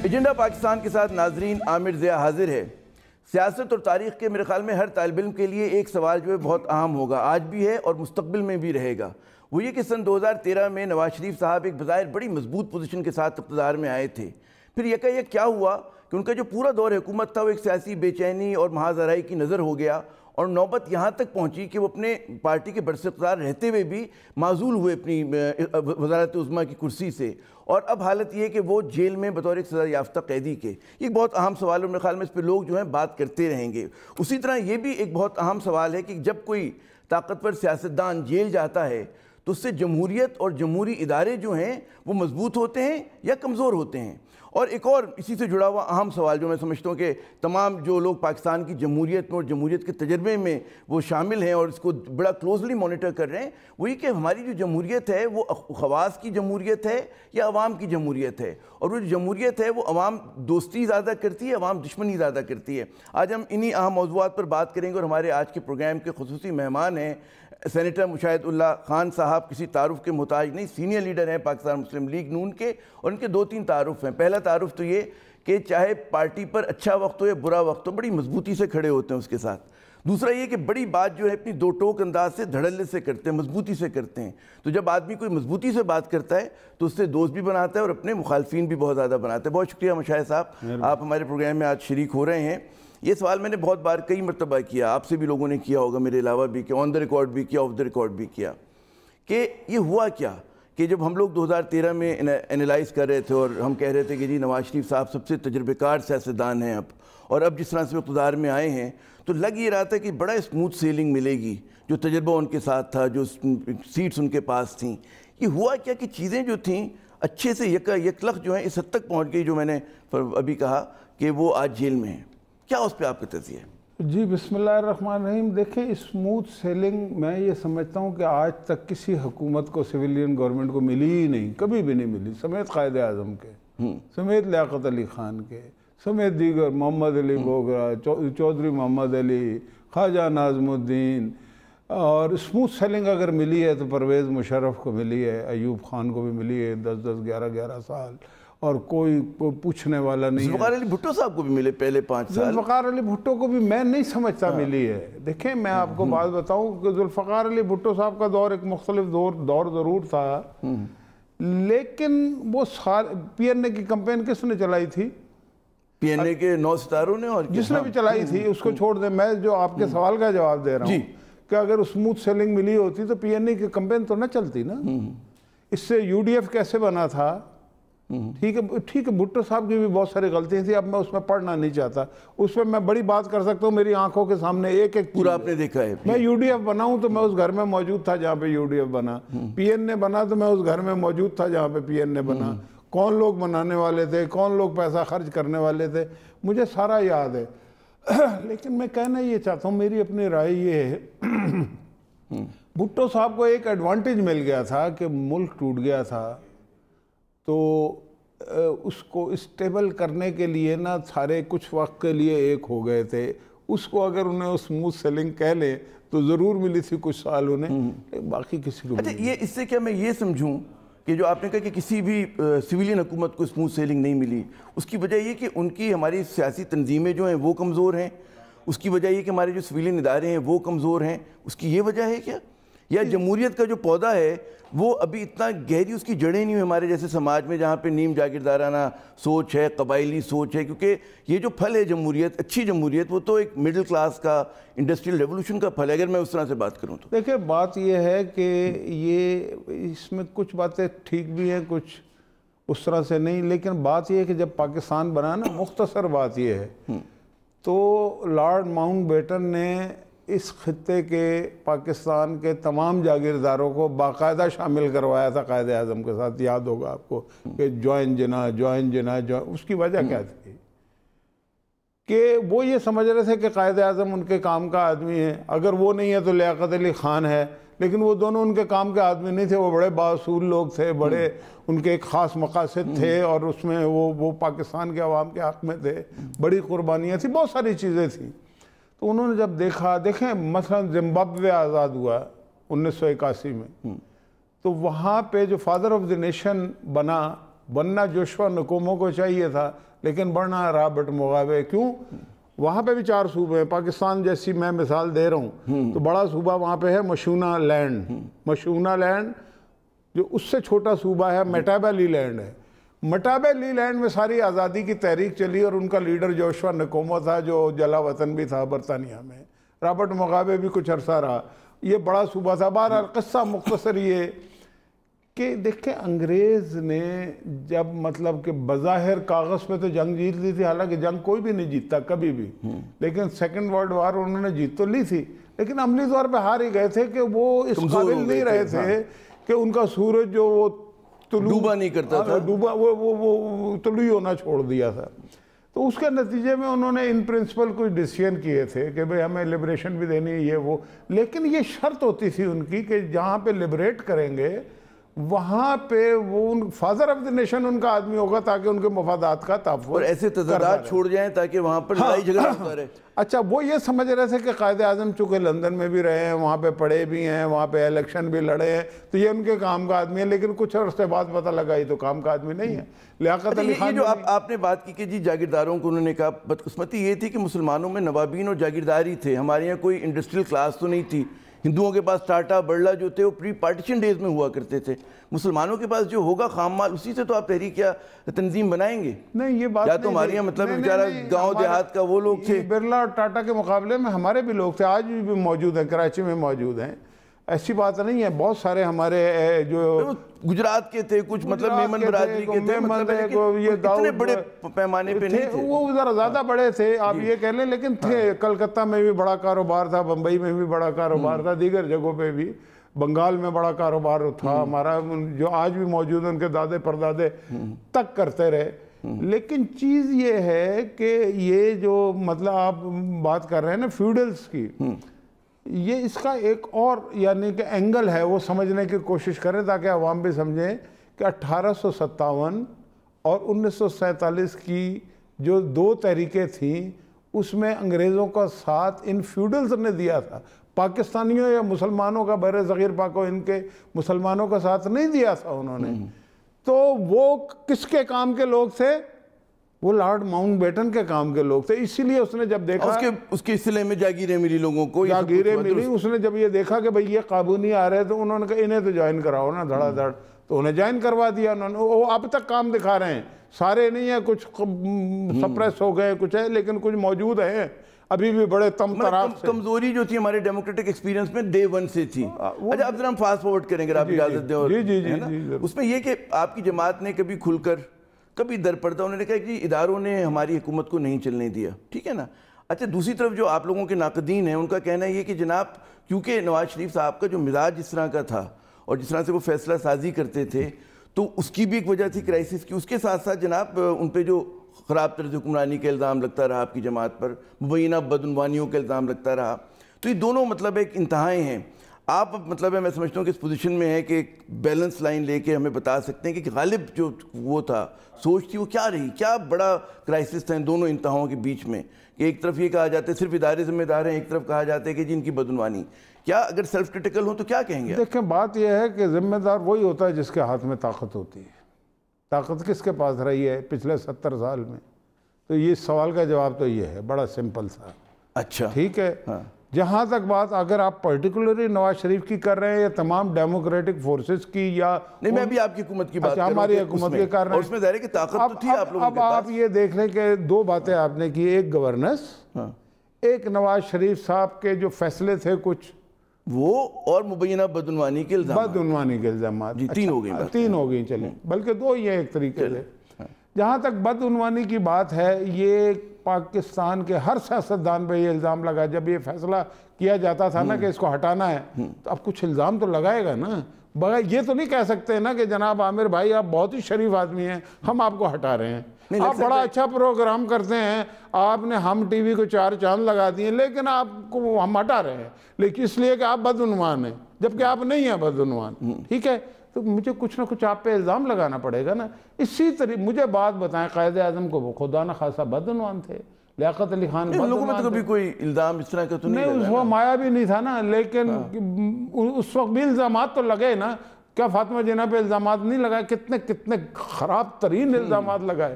Agenda Pakistan کے ساتھ ناظرین عامر ضیاء حاضر ہے۔ سیاست اور تاریخ کے میرے خیال میں ہر طالب علم کے لیے ایک سوال جو ہے بہت اہم ہوگا، آج بھی ہے اور مستقبل میں بھی رہے گا۔ وہ یہ کہ سن 2013 میں نواز شریف صاحب ایک بظاہر بڑی مضبوط پوزیشن کے ساتھ اقتدار میں آئے تھے، پھر یکایک کیا ہوا کہ ان کا جو پورا دور حکومت تھا وہ ایک سیاسی بے چینی اور محاذ آرائی کی نظر ہو گیا، اور نوبت یہاں تک پہنچی کہ وہ اپنے پارٹی کے برس اقتدار رہتے ہوئے بھی معزول ہوئے اپنی وزارت عظمیٰ کی کرسی سے، اور اب حالت یہ ہے کہ وہ جیل میں بطور ایک سزا یافتہ قیدی کے۔ یہ بہت اہم سوال ہے، میرے خیال میں اس پہ لوگ جو ہیں بات کرتے رہیں گے۔ اسی طرح یہ بھی ایک بہت اہم سوال ہے کہ جب کوئی طاقتور سیاستدان جیل جاتا ہے تو اس سے جمہوریت اور جمہوری ادارے جو ہیں وہ مضبوط ہوتے ہیں یا کمزور ہوتے ہیں۔ اور ایک اور اسی سے جڑا ہوا اہم سوال جو میں سمجھتا ہوں کہ تمام جو لوگ پاکستان کی جمہوریت میں اور جمہوریت کے تجربے میں وہ شامل ہیں اور اس کو بڑا کلوزلی مانیٹر کر رہے ہیں، وہ یہ کہ ہماری جو جمہوریت ہے وہ خواص کی جمہوریت ہے یا عوام کی جمہوریت ہے، اور وہ جو جمہوریت ہے وہ عوام دوستی زیادہ کرتی ہے، عوام دشمنی زیادہ کرتی ہے۔ آج ہم انہی اہم موضوعات پر بات کریں گے، اور ہمارے آج کے پروگرام کے خصوصی مہمان ہیں سینیٹر مشاہد اللہ خان صاحب، کسی تعارف کے محتاج نہیں، سینئر لیڈر ہیں پاکستان مسلم لیگ نون کے، اور ان کے دو تین تعارف ہیں۔ پہلا تعارف تو یہ کہ چاہے پارٹی پر اچھا وقت ہو یا برا وقت ہو، بڑی مضبوطی سے کھڑے ہوتے ہیں اس کے ساتھ۔ دوسرا یہ کہ بڑی بات جو ہے اپنی دو ٹوک انداز سے دھڑلے سے کرتے ہیں، مضبوطی سے کرتے ہیں۔ تو جب آدمی کوئی مضبوطی سے بات کرتا ہے تو اس سے دوست بھی بناتا ہے اور اپنے مخالفین بھی بہت زیادہ بناتا ہے۔ بہت شکریہ مشاہد صاحب، آپ ہمارے پروگرام میں آج شریک ہو رہے ہیں۔ یہ سوال میں نے بہت بار کئی مرتبہ کیا، آپ سے بھی لوگوں نے کیا ہوگا، میرے علاوہ بھی کیا، آن دا ریکارڈ بھی کیا، آف دا ریکارڈ بھی کیا، کہ یہ ہوا کیا کہ جب ہم لوگ 2013 میں انالائز کر رہے تھے اور ہم کہہ رہے تھے کہ جی نواز شریف صاحب سب سے تجربہ کار سیاستدان ہیں اب، اور اب جس طرح سے اقتدار میں آئے ہیں تو لگ یہ رہا تھا کہ بڑا اسموتھ سیلنگ ملے گی، جو تجربہ ان کے ساتھ تھا، جو سیٹس ان کے پاس تھیں۔ یہ ہوا کیا کہ چیزیں جو تھیں اچھے سے یکلخ جو ہیں اس حد تک پہنچ گئی جو میں نے ابھی کہا کہ وہ آج جیل میں ہیں۔ کیا اس پہ آپ کا تجزیہ ہے؟ جی بسم اللہ الرحمن الرحیم۔ دیکھیں اسموتھ سیلنگ میں یہ سمجھتا ہوں کہ آج تک کسی حکومت کو، سویلین گورنمنٹ کو ملی ہی نہیں، کبھی بھی نہیں ملی، سمیت قائد اعظم کے، سمیت لیاقت علی خان کے، سمیت دیگر محمد علی بوگرا، چودھری محمد علی، خواجہ ناظم الدین۔ اور اسموتھ سیلنگ اگر ملی ہے تو پرویز مشرف کو ملی ہے، ایوب خان کو بھی ملی ہے 10 11 سال، اور کوئی پوچھنے والا نہیں ہے۔ ذوالفقار علی بھٹو صاحب کو بھی ملے پہلے 5 سال۔ ذوالفقار علی بھٹو کو بھی میں نہیں سمجھتا ملی ہے۔ دیکھیں میں آپ کو بات بتاؤں کہ ذوالفقار علی بھٹو صاحب کا دور ایک مختلف دور ضرور تھا، لیکن وہ پی این اے کی کمپین کس نے چلائی تھی؟ پی این اے کے 9 ستاروں نے، اور جس نے بھی چلائی تھی اس کو چھوڑ دیں۔ میں جو آپ کے سوال کا جواب دے رہا ہوں کہ اگر اسموتھ سیلنگ ملی ہوتی تو پی این اے کی کمپین تو نہ چلتی نا۔ اس سے یو ڈی ایف کیسے بنا تھا؟ ٹھیک ہے، بھٹو صاحب کی بھی بہت ساری غلطیاں تھیں، اب میں اس میں پڑھنا نہیں چاہتا، اس پہ میں بڑی بات کر سکتا ہوں، میری آنکھوں کے سامنے ایک پورا آپ نے دیکھا ہے۔ میں یو ڈی ایف بنا ہوں تو میں اس گھر میں موجود تھا جہاں پہ یو ڈی ایف بنا، پی این اے بنا تو میں اس گھر میں موجود تھا جہاں پہ پی این اے بنا، کون لوگ بنانے والے تھے، کون لوگ پیسہ خرچ کرنے والے تھے، مجھے سارا یاد ہے۔ لیکن میں کہنا یہ چاہتا ہوں، میری اپنی رائے یہ ہے، بھٹو صاحب کو ایک ایڈوانٹیج مل گیا تھا کہ ملک ٹوٹ گیا تھا، تو اس کو اسٹیبل کرنے کے لیے نا سارے کچھ وقت کے لیے ایک ہو گئے تھے۔ اس کو اگر انہیں اسموتھ سیلنگ کہہ لیں تو ضرور ملی تھی کچھ سال انہیں، باقی کسی کو اچھا یہ اس سے کیا میں یہ سمجھوں کہ جو آپ نے کہا کہ کسی بھی سویلین حکومت کو اسموتھ سیلنگ نہیں ملی، اس کی وجہ یہ کہ ان کی ہماری سیاسی تنظیمیں جو ہیں وہ کمزور ہیں، اس کی وجہ یہ کہ ہمارے جو سویلین ادارے ہیں وہ کمزور ہیں، اس کی یہ وجہ ہے کیا؟ یا جمہوریت کا جو پودا ہے وہ ابھی اتنا گہری اس کی جڑیں نہیں ہوئی ہمارے جیسے سماج میں جہاں پہ نیم جاگیردارانہ سوچ ہے، قبائلی سوچ ہے؟ کیونکہ یہ جو پھل ہے جمہوریت، اچھی جمہوریت، وہ تو ایک مڈل کلاس کا انڈسٹریل ریولوشن کا پھل ہے، اگر میں اس طرح سے بات کروں تو۔ دیکھیں بات یہ ہے کہ اس میں کچھ باتیں ٹھیک بھی ہیں، کچھ اس طرح سے نہیں، لیکن بات یہ ہے کہ جب پاکستان بنا نا، مختصر بات یہ ہے تو لارڈ ماؤنٹ بیٹن نے اس خطے کے پاکستان کے تمام جاگیرداروں کو باقاعدہ شامل کروایا تھا قائد اعظم کے ساتھ، یاد ہوگا آپ کو کہ جوائن جنا۔ اس کی وجہ کیا تھی کہ وہ یہ سمجھ رہے تھے کہ قائد اعظم ان کے کام کا آدمی ہے، اگر وہ نہیں ہے تو لیاقت علی خان ہے، لیکن وہ دونوں ان کے کام کے آدمی نہیں تھے، وہ بڑے بااصول لوگ تھے، بڑے ان کے ایک خاص مقاصد تھے، اور اس میں وہ پاکستان کے عوام کے حق میں تھے، بڑی قربانیاں تھیں، بہت ساری چیزیں تھیں۔ تو انہوں نے جب دیکھیں مثلا زمبابوے آزاد ہوا 1981 میں، تو وہاں پہ جو فادر آف دی نیشن بننا جوشوا نکومو کو چاہیے تھا، لیکن بڑھنا رابرٹ مغابے کیوں؟ وہاں پہ بھی 4 صوبے ہیں، پاکستان جیسی میں مثال دے رہا ہوں تو بڑا صوبہ وہاں پہ ہے مشونہ لینڈ، مشونہ لینڈ جو اس سے چھوٹا صوبہ ہے میٹابیلی لینڈ ہے۔ میٹابیلی لینڈ میں ساری آزادی کی تحریک چلی اور ان کا لیڈر جوشوا نکومو تھا جو جلا وطن بھی تھا برطانیہ میں، رابرٹ مغابے بھی کچھ عرصہ رہا، یہ بڑا صوبہ تھا۔ بہرحال قصہ مختصر یہ کہ دیکھیں انگریز نے جب مطلب کہ بظاہر کاغذ پہ تو جنگ جیت لی تھی، حالانکہ جنگ کوئی بھی نہیں جیتتا کبھی بھی، لیکن سیکنڈ ورلڈ وار انہوں نے جیت تو لی تھی، لیکن عملی طور پہ ہار ہی گئے تھے کہ وہ اس قابل نہیں رہے تھے کہ ان کا سورج جو وہ ڈوبا نہیں کرتا تھا، ڈوبا وہ طلوع ہونا چھوڑ دیا تھا۔ تو اس کے نتیجے میں انہوں نے ان پرنسپل کچھ ڈیسیژن کیے تھے کہ بھئی ہمیں لبریشن بھی دینی ہے یہ وہ، لیکن یہ شرط ہوتی تھی ان کی کہ جہاں پہ لبریٹ کریں گے وہاں پہ وہ فادر آف دی نیشن ان کا آدمی ہوگا تاکہ ان کے مفادات کا تحفظ اور ایسے تضادات چھوڑ جائیں تاکہ وہاں پر لڑائی جھگڑا ہوتا رہے۔ اچھا وہ یہ سمجھ رہے تھے کہ قائد اعظم چونکہ لندن میں بھی رہے ہیں، وہاں پہ پڑھے بھی ہیں، وہاں پہ الیکشن بھی لڑے ہیں، تو یہ ان کے کام کا آدمی ہے، لیکن کچھ عرصے بعد پتہ لگا یہ تو کام کا آدمی نہیں ہے۔ لیاقت علی خان جو آپ نے بات کی کہ جی جاگیرداروں کو انہوں نے کہا، بدقسمتی یہ تھی کہ مسلمانوں میں نوابین اور جاگیرداری تھے، ہمارے یہاں کوئی انڈسٹریل کلاس تو نہیں تھی۔ ہندوؤں کے پاس ٹاٹا برلا جو تھے وہ پری پارٹیشن ڈیز میں ہوا کرتے تھے، مسلمانوں کے پاس جو ہوگا خام مال اسی سے تو آپ تحریک یا تنظیم بنائیں گے۔ نہیں یہ بات یا تو ہمارے یہاں مطلب بیچارہ گاؤں دیہات کا وہ لوگ تھے۔ برلا اور ٹاٹا کے مقابلے میں ہمارے بھی لوگ تھے، آج بھی موجود ہیں، کراچی میں موجود ہیں، ایسی بات نہیں ہے، بہت سارے ہمارے جو گجرات کے تھے، کچھ مطلب میمن برادری کے تھے، مطلب اتنے بڑے پیمانے پہ نہیں تھے، وہ ذرا زیادہ بڑے تھے آپ یہ کہہ لیں، لیکن تھے۔ کلکتہ میں بھی بڑا کاروبار تھا، بمبئی میں بھی بڑا کاروبار تھا، دیگر جگہوں پہ بھی، بنگال میں بڑا کاروبار تھا ہمارا، جو آج بھی موجود ہیں، ان کے دادے پردادے تک کرتے رہے۔ لیکن چیز یہ ہے کہ یہ جو مطلب آپ بات کر رہے ہیں نا فیوڈلز کی، یہ اس کا ایک اور یعنی کہ اینگل ہے، وہ سمجھنے کی کوشش کریں تاکہ عوام بھی سمجھیں کہ 1857 اور 1947 کی جو 2 تحریکیں تھیں اس میں انگریزوں کا ساتھ ان فیوڈلز نے دیا تھا، پاکستانیوں یا مسلمانوں کا بر صغیر پاک و ان کے مسلمانوں کا ساتھ نہیں دیا تھا انہوں نے۔ تو وہ کس کے کام کے لوگ تھے؟ وہ لارڈ ماؤنٹ بیٹن کے کام کے لوگ تھے، اسی لیے اس نے جب دیکھا اس کے سلسلے میں جاگیریں ملی لوگوں کو، جاگیریں ملی، اس نے جب یہ دیکھا کہ بھئی یہ قابو نہیں آ رہے تو انہوں نے کہا انہیں تو جوائن کراؤ نا دھڑا دھڑ، تو انہیں جوائن کروا دیا انہوں نے۔ وہ اب تک کام دکھا رہے ہیں، سارے نہیں ہیں، کچھ سپریس ہو گئے کچھ ہے، لیکن کچھ موجود ہیں ابھی بھی بڑے تراک سے۔ کمزوری جو تھی ہمارے ڈیموکریٹک ایکسپیرینس میں ڈے 1 سے تھی۔ اچھا اب ذرا ہم فاسٹ فارورڈ کریں اگر آپ اجازت دیں، جی اس میں یہ کہ آپ کی جماعت نے کبھی کھل کر کبھی در پردہ انہوں نے کہا کہ اداروں نے ہماری حکومت کو نہیں چلنے دیا، ٹھیک ہے نا۔ اچھا دوسری طرف جو آپ لوگوں کے ناقدین ہیں ان کا کہنا یہ کہ جناب کیونکہ نواز شریف صاحب کا جو مزاج جس طرح کا تھا اور جس طرح سے وہ فیصلہ سازی کرتے تھے تو اس کی بھی ایک وجہ تھی کرائسس کی، اس کے ساتھ ساتھ جناب ان پہ جو خراب طرز حکمرانی کا الزام لگتا رہا، آپ کی جماعت پر مبینہ بدعنوانیوں کا الزام لگتا رہا، تو یہ دونوں مطلب ایک انتہائیں ہیں۔ آپ مطلب ہے میں سمجھتا ہوں کہ اس پوزیشن میں ہے کہ ایک بیلنس لائن لے کے ہمیں بتا سکتے ہیں کہ غالب جو وہ تھا سوچ تھی وہ کیا رہی، کیا بڑا کرائسس تھا ان دونوں انتہاؤں کے بیچ میں، کہ ایک طرف یہ کہا جاتا ہے صرف ادارے ذمہ دار ہیں، ایک طرف کہا جاتا ہے کہ جن کی بدعنوانی، کیا اگر سیلف کرٹیکل ہو تو کیا کہیں گے؟ دیکھیں بات یہ ہے کہ ذمہ دار وہی ہوتا ہے جس کے ہاتھ میں طاقت ہوتی ہے۔ طاقت کس کے پاس رہی ہے پچھلے 70 سال میں؟ تو یہ سوال کا جواب تو یہ ہے، بڑا سمپل سا۔ اچھا ٹھیک ہے، جہاں تک بات اگر آپ پرٹیکولرلی نواز شریف کی کر رہے ہیں یا تمام ڈیموکریٹک فورسز کی یا نہیں میں بھی آپ کی حکومت کی بات کر رہا ہوں، ہماری حکومت کی کر رہے ہیں، اور اس میں ظاہر ہے کہ طاقت تو تھی آپ لوگوں کے اب آپ یہ دیکھ لیں کہ 2 باتیں آپ نے کی، ایک گورننس، ایک نواز شریف صاحب کے جو فیصلے تھے کچھ وہ، اور مبینہ بدعنوانی کے الزامات، بدعنوانی کے الزامات، 3 ہو گئی، 3 ہو گئی، چلیں بلکہ 2 ہی ہیں ایک طریقے سے۔ جہاں تک بدعنوانی کی بات ہے، یہ پاکستان کے ہر سیاستدان پہ یہ الزام لگا، جب یہ فیصلہ کیا جاتا تھا نا کہ اس کو ہٹانا ہے تو اب کچھ الزام تو لگائے گا نا، بغیر یہ تو نہیں کہہ سکتے نا کہ جناب عامر بھائی آپ بہت ہی شریف آدمی ہیں، ہم آپ کو ہٹا رہے ہیں، آپ بڑا اچھا پروگرام کرتے ہیں، آپ نے ہم ٹی وی کو 4 چاند لگا دیے، لیکن آپ کو ہم ہٹا رہے ہیں، لیکن اس لیے کہ آپ بدعنوان ہیں، جبکہ آپ نہیں ہیں بدعنوان، ٹھیک ہے، تو مجھے کچھ نہ کچھ آپ پہ الزام لگانا پڑے گا نا۔ اسی طرح مجھے بات بتائیں، قائد اعظم کو وہ خدا نہ خاصا بدعنوان تھے، لیاقت علی خان ان لوگوں میں تو کبھی کوئی الزام اس طرح کا تو نہیں نہیں، اس وقت مایا بھی نہیں تھا نا، لیکن اس وقت بھی الزامات تو لگے نا، کیا فاطمہ جناح پہ الزامات نہیں لگائے؟ کتنے خراب ترین الزامات لگائے،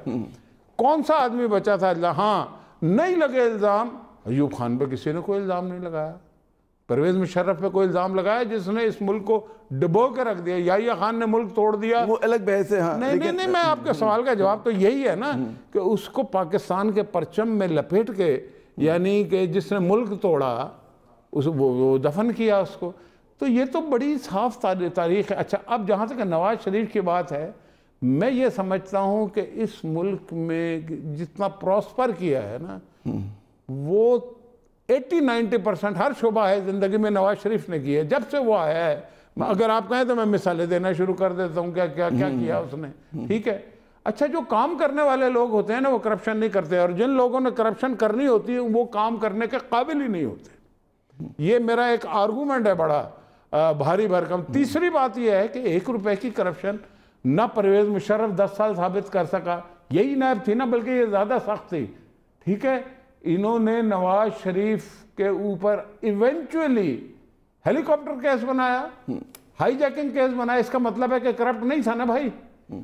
کون سا آدمی بچا تھا؟ ہاں نہیں لگے الزام، ایوب خان پہ کسی نے کوئی الزام نہیں لگایا، پرویز مشرف پہ کوئی الزام لگایا جس نے اس ملک کو ڈبو کے رکھ دیا، یحییٰ خان نے ملک توڑ دیا، وہ الگ بحث ہے. ہاں نہیں میں آپ کے سوال کا جواب تو یہی ہے نا کہ اس کو پاکستان کے پرچم میں لپیٹ کے، یعنی کہ جس نے ملک توڑا وہ دفن کیا اس کو. تو یہ تو بڑی صاف تاریخ ہے. اچھا اب جہاں تک نواز شریف کی بات ہے، میں یہ سمجھتا ہوں کہ اس ملک میں جتنا پراسپر کیا ہے نا وہ 80-90% ہر شعبہ ہے زندگی میں نواز شریف نے کی ہے جب سے وہ آیا ہے. اگر آپ کہیں تو میں مثالیں دینا شروع کر دیتا ہوں کیا کیا اس نے. ٹھیک ہے. اچھا جو کام کرنے والے لوگ ہوتے ہیں نا وہ کرپشن نہیں کرتے، اور جن لوگوں نے کرپشن کرنی ہوتی ہے وہ کام کرنے کے قابل ہی نہیں ہوتے. یہ میرا ایک آرگومنٹ ہے بڑا بھاری بھرکم. تیسری بات یہ ہے کہ 1 روپے کی کرپشن نہ پرویز مشرف 10 سال ثابت کر سکا، یہی نیب تھی نا، بلکہ یہ زیادہ سخت تھی. ٹھیک ہے. انہوں نے نواز شریف کے اوپر ایونچولی ہیلی کاپٹر کیس بنایا، ہائی جیکنگ کیس بنایا. اس کا مطلب ہے کہ کرپٹ نہیں تھا نا بھائی.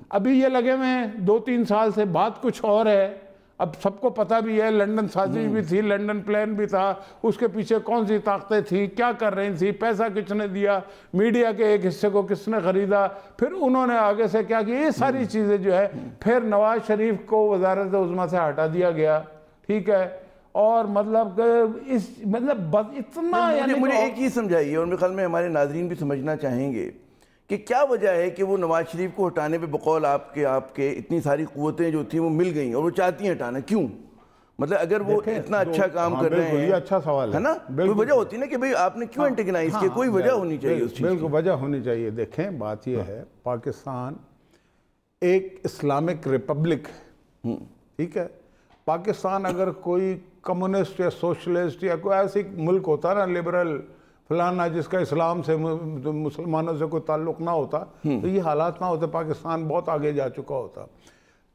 ابھی یہ لگے ہوئے ہیں 2-3 سال سے، بات کچھ اور ہے. اب سب کو پتہ بھی ہے لنڈن سازش بھی تھی، لنڈن پلان بھی تھا، اس کے پیچھے کون سی طاقتیں تھیں، کیا کر رہی تھی، پیسہ کس نے دیا، میڈیا کے ایک حصے کو کس نے خریدا، پھر انہوں نے آگے سے کیا کیا، یہ ساری چیزیں جو ہے. پھر نواز شریف کو وزارت عظمیٰ سے ہٹا دیا گیا. ٹھیک ہے. اور مطلب اتنا مجھے ایک چیز سمجھائیے، اور میرے خیال میں ہمارے ناظرین بھی سمجھنا چاہیں گے کہ کیا وجہ ہے کہ وہ نواز شریف کو ہٹانے پہ بقول آپ کے اتنی ساری قوتیں جو تھیں وہ مل گئیں اور وہ چاہتی ہیں ہٹانا؟ کیوں؟ مطلب اگر وہ اتنا اچھا کام کر رہے ہیں، یہ اچھا سوال ہے نا، کوئی وجہ ہوتی ہے نا کہ بھئی آپ نے کیوں انٹیگنائز کیا، کوئی وجہ ہونی چاہیے اس چیز کی. بالکل وجہ ہونی چاہیے. دیکھیں بات یہ ہے، پاکستان ایک اسلامک ریپبلک ہے. ٹھیک ہے. پاکستان اگر کوئی کمیونسٹ یا سوشلسٹ یا کوئی ایسی ملک ہوتا نا لبرل فلانا جس کا اسلام سے مسلمانوں سے کوئی تعلق نہ ہوتا تو یہ حالات نہ ہوتے. پاکستان بہت آگے جا چکا ہوتا.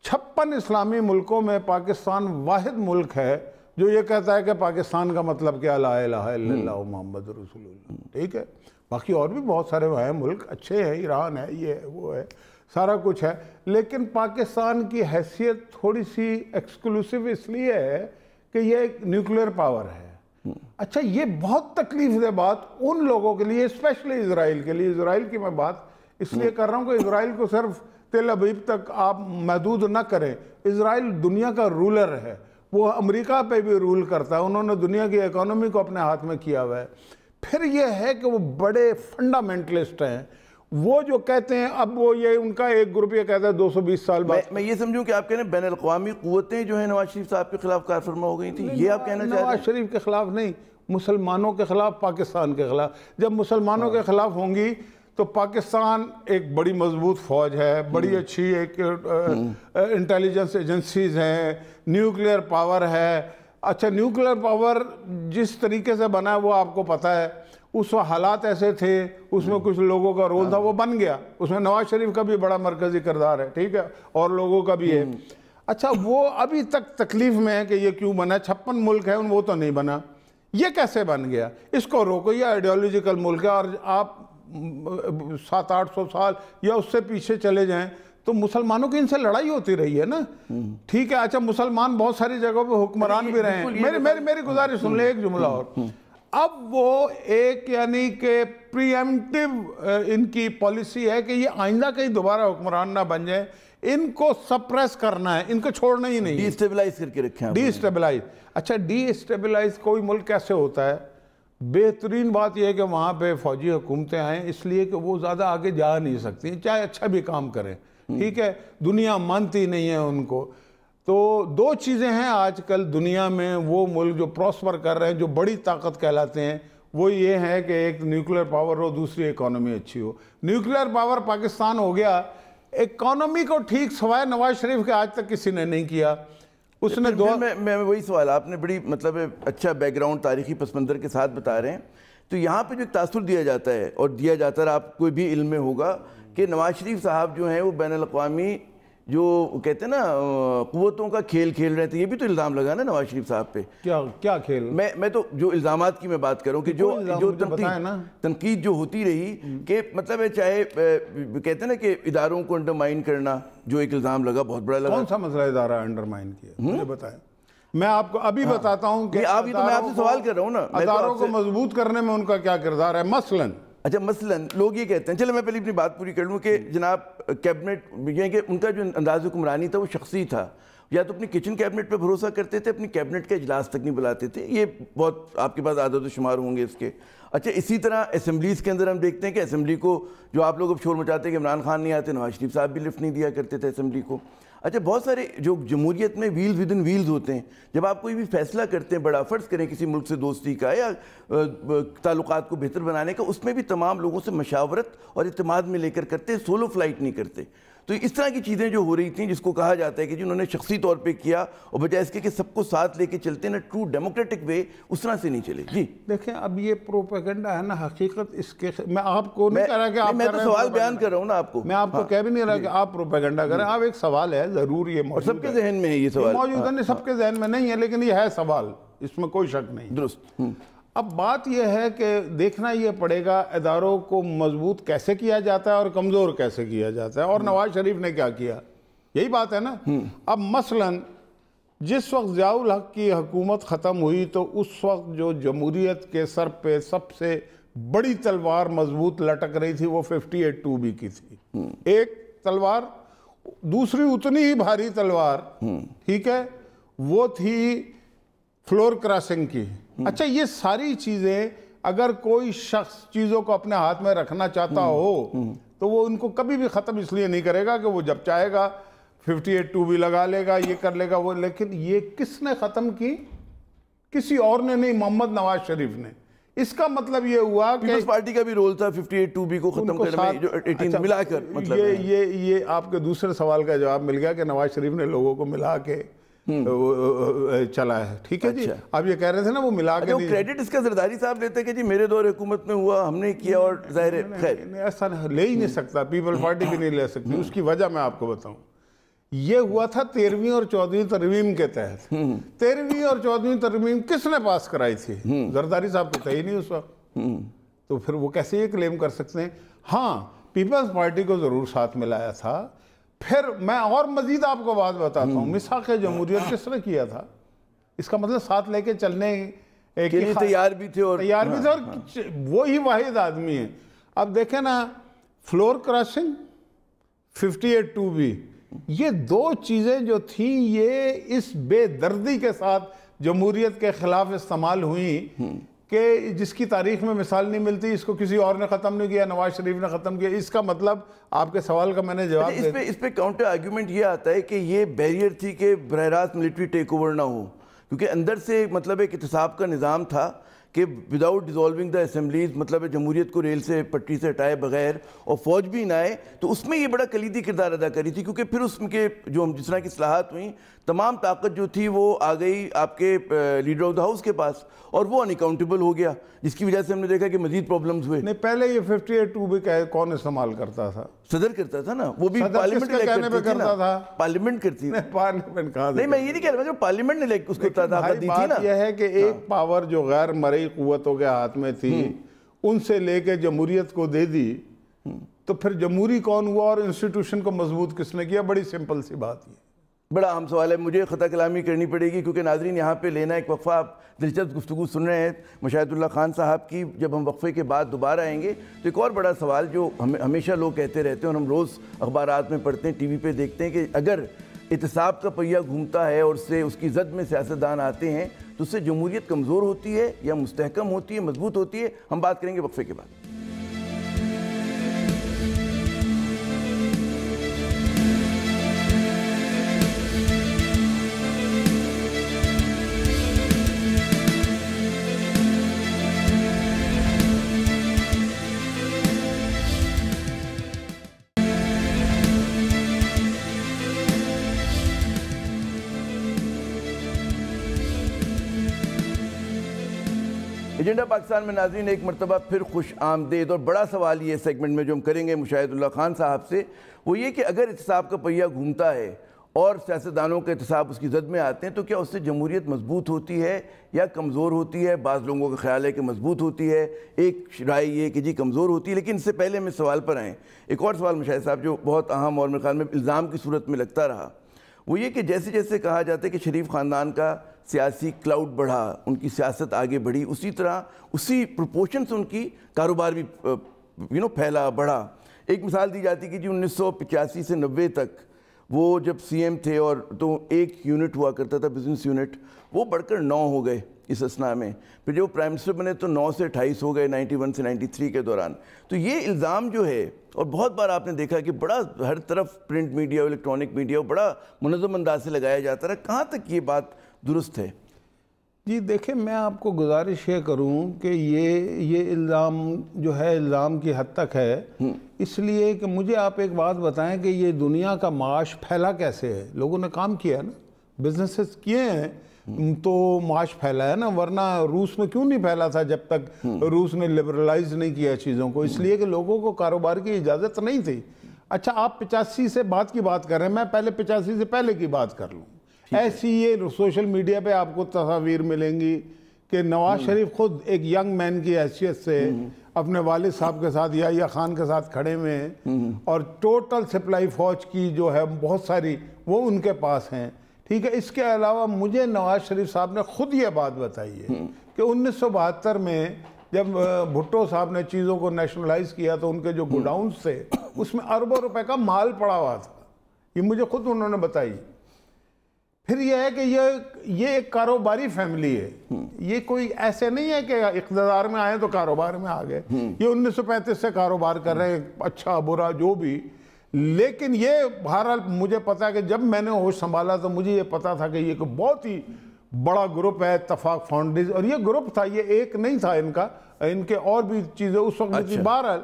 56 اسلامی ملکوں میں پاکستان واحد ملک ہے جو یہ کہتا ہے کہ پاکستان کا مطلب کیا لا الہ الا اللہ محمد رسول اللہ. ٹھیک ہے. باقی اور بھی بہت سارے ہیں ملک اچھے ہیں، ایران ہے، یہ ہے وہ ہے، سارا کچھ ہے. لیکن پاکستان کی حیثیت تھوڑی سی ایکسکلوسیو اس لیے ہے کہ یہ ایک نیوکلیر پاور ہے. اچھا یہ بہت تکلیف دہ بات ان لوگوں کے لیے، اسپیشلی اسرائیل کے لیے. اسرائیل کی میں بات اس لیے کر رہا ہوں کہ اسرائیل کو صرف تل ابیب تک آپ محدود نہ کریں. اسرائیل دنیا کا رولر ہے، وہ امریکہ پہ بھی رول کرتا ہے، انہوں نے دنیا کی اکانومی کو اپنے ہاتھ میں کیا ہوا ہے. پھر یہ ہے کہ وہ بڑے فنڈامنٹلسٹ ہیں. وہ جو کہتے ہیں اب وہ یہ ان کا ایک گروپ یہ کہتا ہے 220 سال بعد. میں یہ سمجھوں کہ آپ کہنے بین الاقوامی قوتیں جو ہیں نواز شریف صاحب کے خلاف کار فرما ہو گئی تھیں، یہ آپ کہنا چاہتے ہیں؟ نواز شریف کے خلاف نہیں، مسلمانوں کے خلاف، پاکستان کے خلاف. جب مسلمانوں کے خلاف ہوں گی تو پاکستان ایک بڑی مضبوط فوج ہے، بڑی اچھی ایک انٹیلیجنس ایجنسیز ہیں، نیوکلیئر پاور ہے. اچھا نیوکلیئر پاور جس طریقے سے بنا ہے وہ آپ کو پتہ ہے. اس وقت حالات ایسے تھے، اس میں کچھ لوگوں کا رول تھا، وہ بن گیا. اس میں نواز شریف کا بھی بڑا مرکزی کردار ہے. ٹھیک ہے. اور لوگوں کا بھی ہے. اچھا وہ ابھی تک تکلیف میں ہے کہ یہ کیوں بنا. 56 ملک ہیں وہ تو نہیں بنا، یہ کیسے بن گیا؟ اس کو روکو. یہ آئیڈیالوجیکل ملک ہے، اور آپ 700-800 سال یا اس سے پیچھے چلے جائیں تو مسلمانوں کی ان سے لڑائی ہوتی رہی ہے نا. ٹھیک ہے. اچھا مسلمان بہت ساری جگہوں پہ حکمران بھی رہے ہیں. میری گزارش سن لیں ایک جملہ اور. اب وہ ایک یعنی کہ پری ایمپٹیو ان کی پالیسی ہے کہ یہ آئندہ کہیں دوبارہ حکمران نہ بن جائیں، ان کو سپریس کرنا ہے، ان کو چھوڑنا ہی نہیں. ڈی اسٹیبلائز کر کے رکھیں. D stabilise. اچھا ڈی اسٹیبلائز کوئی ملک کیسے ہوتا ہے؟ بہترین بات یہ ہے کہ وہاں پہ فوجی حکومتیں آئیں، اس لیے کہ وہ زیادہ آگے جا نہیں سکتی چاہے اچھا بھی کام کریں. ٹھیک ہے. دنیا مانتی نہیں ہے ان کو. تو 2 چیزیں ہیں آج کل دنیا میں، وہ ملک جو پراسپر کر رہے ہیں، جو بڑی طاقت کہلاتے ہیں، وہ یہ ہے کہ ایک نیوکلیئر پاور ہو، دوسری اکانومی اچھی ہو. نیوکلیئر پاور پاکستان ہو گیا. اکانومی کو ٹھیک سوائے نواز شریف کے آج تک کسی نے نہیں کیا. اس نے میں وہی سوال، آپ نے بڑی مطلب اچھا بیک گراؤنڈ تاریخی پس منظر کے ساتھ بتا رہے ہیں. تو یہاں پہ جو ایک تاثر دیا جاتا ہے اور دیا جاتا ہے، آپ کوئی بھی علم میں ہوگا کہ نواز شریف صاحب جو ہیں وہ بین الاقوامی جو کہتے ہیں نا قوتوں کا کھیل کھیل رہے تھے. یہ بھی تو الزام لگا نا نواز شریف صاحب پہ. کیا کھیل؟ میں تو جو الزامات کی میں بات کروں کہ جو تنقید جو ہوتی رہی کہ مطلب ہے چاہے کہتے ہیں نا کہ اداروں کو انڈرمائن کرنا, جو ایک الزام لگا بہت بڑا لگا. کون سا مسئلہ ادارہ انڈرمائن کیا مجھے بتائیں. میں آپ کو ابھی بتاتا ہوں کہ میں آپ سے سوال کر رہا ہوں نا, اداروں کو مضبوط کرنے میں ان کا کیا کردار ہے. مثلاً لوگ یہ کہتے ہیں, چلے میں پہلے اپنی بات پوری کر لوں کہ جناب کیبنٹ یہ کہ ان کا جو انداز حکمرانی تھا وہ شخصی تھا. یا تو اپنی کچن کیبنٹ پہ بھروسہ کرتے تھے, اپنی کیبنٹ کا اجلاس تک نہیں بلاتے تھے. یہ بہت آپ کے پاس عدد و شمار ہوں گے اس کے. اچھا, اسی طرح اسمبلیز کے اندر ہم دیکھتے ہیں کہ اسمبلی کو جو آپ لوگ اب شور مچاتے ہیں کہ عمران خان نہیں آتے, نواز شریف صاحب بھی لفٹ نہیں دیا کرتے تھے اسمبلی کو. اچھا, بہت سارے جو جمہوریت میں ویلز ود ان ویلز ہوتے ہیں, جب آپ کوئی بھی فیصلہ کرتے ہیں بڑا, فرض کریں کسی ملک سے دوستی کا یا تعلقات کو بہتر بنانے کا, اس میں بھی تمام لوگوں سے مشاورت اور اعتماد میں لے کر کرتے, سولو فلائٹ نہیں کرتے. تو اس طرح کی چیزیں جو ہو رہی تھیں جس کو کہا جاتا ہے کہ جنہوں نے شخصی طور پہ کیا اور بجائے اس کے کہ سب کو ساتھ لے کے چلتے ہیں نا ٹرو ڈیموکریٹک وے, اس طرح سے نہیں چلے. جی دیکھیں, اب یہ پروپیگنڈا ہے نا, حقیقت اس کے میں آپ کو نہیں کہہ رہا کہ آپ میں تو سوال بیان کر رہا ہوں نا آپ کو, میں آپ کو کہہ بھی نہیں رہا کہ آپ پروپیگنڈا کریں. آپ ایک سوال ہے ضرور, یہ موجود سب کے ذہن میں ہے, یہ سوال موجود ہے, نہیں سب کے ذہن میں نہیں ہے, لیکن یہ ہے سوال, اس میں کوئی شک نہیں. درست. اب بات یہ ہے کہ دیکھنا یہ پڑے گا اداروں کو مضبوط کیسے کیا جاتا ہے اور کمزور کیسے کیا جاتا ہے, اور نواز شریف نے کیا کیا, یہی بات ہے نا. اب مثلاً جس وقت ضیاء الحق کی حکومت ختم ہوئی تو اس وقت جو جمہوریت کے سر پہ سب سے بڑی تلوار مضبوط لٹک رہی تھی وہ 58(2)B کی تھی. ایک تلوار, دوسری اتنی ہی بھاری تلوار, ٹھیک ہے, وہ تھی فلور کراسنگ کی. اچھا, یہ ساری چیزیں اگر کوئی شخص چیزوں کو اپنے ہاتھ میں رکھنا چاہتا ہو تو وہ ان کو کبھی بھی ختم اس لیے نہیں کرے گا کہ وہ جب چاہے گا 58(2)B لگا لے گا, یہ کر لے گا وہ. لیکن یہ کس نے ختم کی؟ کسی اور نے نہیں, محمد نواز شریف نے. اس کا مطلب یہ ہوا کہ پیپلز پارٹی کا بھی رول تھا 58(2)B کو ختم کرنے میں, جو 18 ملا کر. مطلب یہ آپ کے دوسرے سوال کا جواب مل گیا کہ نواز شریف نے لوگوں کو ملا کے چلا ہے, ٹھیک ہے جی. آپ یہ کہہ رہے تھے نا وہ ملا کے, کریڈٹ اس کا زرداری صاحب لیتے ہیں کہ جی میرے دور حکومت میں ہوا, ہم نے کیا, اور ظاہر ہے خیر ایسا لے ہی نہیں سکتا, پیپل پارٹی بھی نہیں لے سکتی. اس کی وجہ میں آپ کو بتاؤں, یہ ہوا تھا 13ویں اور 14ویں ترمیم کے تحت. 13ویں اور 14ویں ترمیم کس نے پاس کرائی تھی؟ زرداری صاحب تو تھے ہی نہیں اس وقت, تو پھر وہ کیسے یہ کلیم کر سکتے ہیں؟ ہاں, پیپلز پارٹی کو ضرور ساتھ ملایا تھا. پھر میں اور مزید آپ کو بات بتاتا ہوں, میثاق جمہوریت کس نے کیا تھا؟ اس کا مطلب ساتھ لے کے چلنے کے لیے تیار بھی تھے, اور وہی واحد آدمی ہیں. اب دیکھیں نا, فلور کراسنگ 58(2)B, یہ دو چیزیں جو تھیں یہ اس بے دردی کے ساتھ جمہوریت کے خلاف استعمال ہوئیں کہ جس کی تاریخ میں مثال نہیں ملتی. اس کو کسی اور نے ختم نہیں کیا, نواز شریف نے ختم کیا. اس کا مطلب آپ کے سوال کا میں نے جواب دیا. اس پہ کاؤنٹر آرگیومنٹ یہ آتا ہے کہ یہ بیریئر تھی کہ براہ راست ملٹری ٹیک اوور نہ ہو, کیونکہ اندر سے مطلب ایک احتساب کا نظام تھا کہ وداؤٹ ڈیزالونگ دا اسمبلیز, مطلب جمہوریت کو ریل سے پٹری سے ہٹائے بغیر اور فوج بھی نہ آئے, تو اس میں یہ بڑا کلیدی کردار ادا کری تھی. کیونکہ پھر اس کے جو جس طرح کی اصلاحات ہوئیں, تمام طاقت جو تھی وہ آ گئی آپ کے لیڈر آف دا ہاؤس کے پاس, اور وہ ان اکاؤنٹیبل ہو گیا, جس کی وجہ سے ہم نے دیکھا کہ مزید پرابلمز ہوئے. نہیں, پہلے یہ 58(2)B کون استعمال کرتا تھا؟ صدر کرتا تھا نا, وہ بھی پارلیمنٹ کرتا تھا. پارلیمنٹ کرتی تھی. پارلیمنٹ کہاں؟ نہیں, میں یہ نہیں کہہ رہا, پارلیمنٹ نے اس کو طاقت دی تھی نا. بات یہ ہے کہ ایک پاور جو غیر مرئی قوتوں کے ہاتھ میں تھی, ان سے لے کے جمہوریت کو دے دی, تو پھر جمہوری کون ہوا اور انسٹیٹیوشن کو مضبوط کس نے کیا؟ بڑی سمپل سی بات ہے. بڑا اہم سوال ہے, مجھے خطا کلامی کرنی پڑے گی کیونکہ ناظرین یہاں پہ لینا ایک وقفہ. آپ دلچسپ گفتگو سن رہے ہیں مشاہد اللہ خان صاحب کی. جب ہم وقفے کے بعد دوبارہ آئیں گے تو ایک اور بڑا سوال جو ہمیشہ لوگ کہتے رہتے ہیں اور ہم روز اخبارات میں پڑھتے ہیں, ٹی وی پہ دیکھتے ہیں, کہ اگر احتساب کا پہیہ گھومتا ہے اور اس کی زد میں سیاستدان آتے ہیں تو اس سے جمہوریت کمزور ہوتی ہے یا مستحکم ہوتی ہے, مضبوط ہوتی ہے؟ ہم بات کریں گے وقفے کے بعد. ایجنڈا پاکستان میں ناظرین ایک مرتبہ پھر خوش آمدید، اور بڑا سوال یہ سیگمنٹ میں جو ہم کریں گے مشاہد اللہ خان صاحب سے، وہ یہ کہ اگر احتساب کا پہیہ گھومتا ہے اور سیاستدانوں کے احتساب اس کی زد میں آتے ہیں تو کیا اس سے جمہوریت مضبوط ہوتی ہے یا کمزور ہوتی ہے؟ بعض لوگوں کا خیال ہے کہ مضبوط ہوتی ہے، ایک رائے یہ کہ جی کمزور ہوتی ہے۔ لیکن اس سے پہلے میں سوال پر آئیں، ایک اور سوال مشاہد صاحب جو بہت اہم اور میرے خیال میں الزام کی صورت میں لگتا رہا، وہ یہ کہ جیسے جیسے کہا جاتا ہے کہ شریف خاندان کا سیاسی کلاؤڈ بڑھا، ان کی سیاست آگے بڑھی، اسی طرح اسی پروپورشن سے ان کی کاروبار بھی پھیلا بڑھا۔ ایک مثال دی جاتی کہ جی 1985 سے 90 تک وہ جب سی ایم تھے اور تو ایک یونٹ ہوا کرتا تھا بزنس یونٹ، وہ بڑھ کر 9 ہو گئے اس اسنا میں، پھر جب وہ پرائم منسٹر بنے تو 9 سے 28 ہو گئے 91 سے 93 کے دوران۔ تو یہ الزام جو ہے، اور بہت بار آپ نے دیکھا کہ بڑا ہر طرف پرنٹ میڈیا الیکٹرانک میڈیا بڑا منظم انداز سے لگایا جاتا رہا، کہاں تک یہ بات درست ہے؟ جی دیکھیں، میں آپ کو گزارش یہ کروں کہ یہ الزام جو ہے الزام کی حد تک ہے، اس لیے کہ مجھے آپ ایک بات بتائیں کہ یہ دنیا کا معاش پھیلا کیسے ہے؟ لوگوں نے کام کیا ہے نا، بزنسز کیے ہیں تو معاش پھیلا ہے نا، ورنہ روس میں کیوں نہیں پھیلا تھا جب تک روس نے لبرلائز نہیں کیا چیزوں کو؟ اس لیے کہ لوگوں کو کاروبار کی اجازت نہیں تھی۔ اچھا، آپ 85 سے بعد کی بات کر رہے ہیں، میں پہلے 85 سے پہلے کی بات کر لوں۔ ایسی یہ سوشل میڈیا پہ آپ کو تصاویر ملیں گی کہ نواز شریف خود ایک ینگ مین کی حیثیت سے اپنے والد صاحب کے ساتھ یا خان کے ساتھ کھڑے ہوئے ہیں، اور ٹوٹل سپلائی فوج کی جو ہے بہت ساری وہ ان کے پاس ہیں، ٹھیک ہے۔ اس کے علاوہ مجھے نواز شریف صاحب نے خود یہ بات بتائی ہے کہ 1972 میں جب بھٹو صاحب نے چیزوں کو نیشنلائز کیا تو ان کے جو گوڈاؤنز تھے اس میں اربوں روپے کا مال پڑا ہوا تھا، یہ مجھے خود انہوں نے بتائی۔ پھر یہ ہے کہ یہ ایک کاروباری فیملی ہے، یہ کوئی ایسے نہیں ہے کہ اقتدار میں آئے تو کاروبار میں آ گئے، یہ 1935 سے کاروبار کر رہے ہیں، اچھا برا جو بھی۔ لیکن یہ بہرحال مجھے پتا ہے کہ جب میں نے ہوش سنبھالا تو مجھے یہ پتا تھا کہ یہ ایک بہت ہی بڑا گروپ ہے اتفاق فاؤنڈیشن، اور یہ گروپ تھا، یہ ایک نہیں تھا ان کے اور بھی چیزیں اس وقت تھی بہرحال۔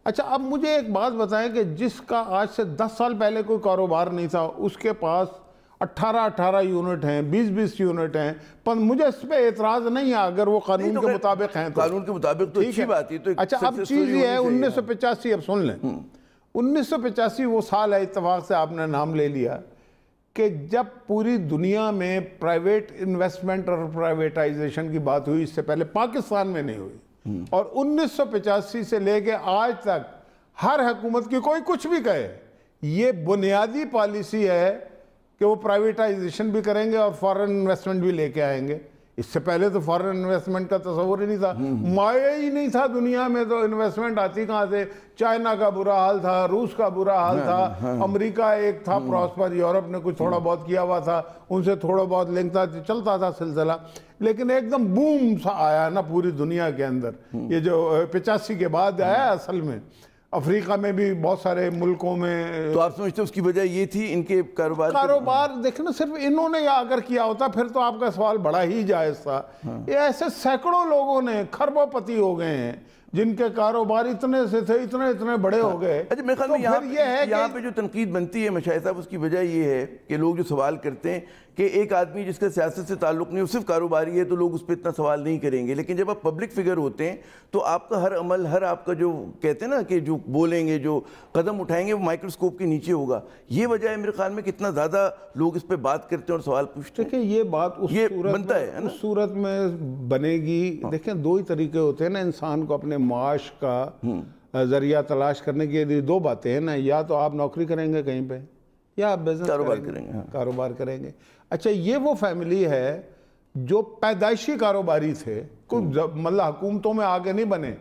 اچھا، اب مجھے ایک بات بتائیں کہ جس کا آج سے 10 سال پہلے کوئی کاروبار نہیں تھا، اس کے پاس 18 یونٹ ہیں، 20 یونٹ ہیں، پر مجھے اس پہ اعتراض نہیں ہے اگر وہ قانون کے مطابق ہیں تو۔ قانون کے مطابق تو اچھی بات ہے۔ اچھا، اب چیز یہ ہے 1985، اب سن لیں، 1985 وہ سال ہے، اتفاق سے آپ نے نام لے لیا، کہ جب پوری دنیا میں پرائیویٹ انویسٹمنٹ اور پرائیویٹائزیشن کی بات ہوئی، اس سے پہلے پاکستان میں نہیں ہوئی، اور 1985 سے لے کے آج تک ہر حکومت کی کوئی کچھ بھی کہے، یہ بنیادی پالیسی ہے کہ وہ پرائیویٹائزیشن بھی کریں گے اور فارن انویسٹمنٹ بھی لے کے آئیں گے۔ اس سے پہلے تو فارن انویسٹمنٹ کا تصور ہی نہیں تھا، مایہ ہی نہیں تھا دنیا میں، تو انویسٹمنٹ آتی کہاں سے؟ چائنا کا برا حال تھا، روس کا برا حال تھا، امریکہ ایک تھا پراسپر، یورپ نے کچھ تھوڑا بہت کیا ہوا تھا، ان سے تھوڑا بہت لنک تھا، چلتا تھا سلسلہ، لیکن ایک دم بوم سا آیا نا پوری دنیا کے اندر، یہ جو 85 کے بعد آیا اصل میں۔ افریقہ میں بھی بہت سارے ملکوں میں۔ تو آپ سمجھتے ہیں اس کی وجہ یہ تھی ان کے کاروبار دیکھیں نا، صرف انہوں نے اگر کیا ہوتا پھر تو آپ کا سوال بڑا ہی جائز تھا۔ یہ ایسے سینکڑوں لوگوں نے کھربوں پتی ہو گئے ہیں جن کے کاروبار اتنے سے تھے، اتنے بڑے ہو گئے۔ اچھا، میرے خیال میں یہاں پہ جو تنقید بنتی ہے مشاہد صاحب، اس کی وجہ یہ ہے کہ لوگ جو سوال کرتے ہیں کہ ایک آدمی جس کا سیاست سے تعلق نہیں، صرف کاروباری ہے، تو لوگ اس پہ اتنا سوال نہیں کریں گے، لیکن جب آپ پبلک فگر ہوتے ہیں تو آپ کا ہر عمل، ہر آپ کا جو کہتے ہیں نا کہ جو بولیں گے، جو قدم اٹھائیں گے، وہ مائکروسکوپ کے نیچے ہوگا۔ یہ وجہ ہے میرے خیال میں کتنا زیادہ لوگ اس پہ بات کرتے ہیں اور سوال پوچھتے ہیں۔ دیکھیں، یہ بات اس صورت میں بنے گی۔ دیکھیں، دو ہی طریقے ہوتے ہیں نا انسان کو اپنے معاش کا ذریعہ تلاش کرنے کے لیے، دو باتیں ہیں نا، یا تو آپ نوکری کریں گے کہیں پہ، یا آپ بزنس کاروبار کریں گے۔ اچھا، یہ وہ فیملی ہے جو پیدائشی کاروباری تھے، مطلب حکومتوں میں آگے نہیں بنے۔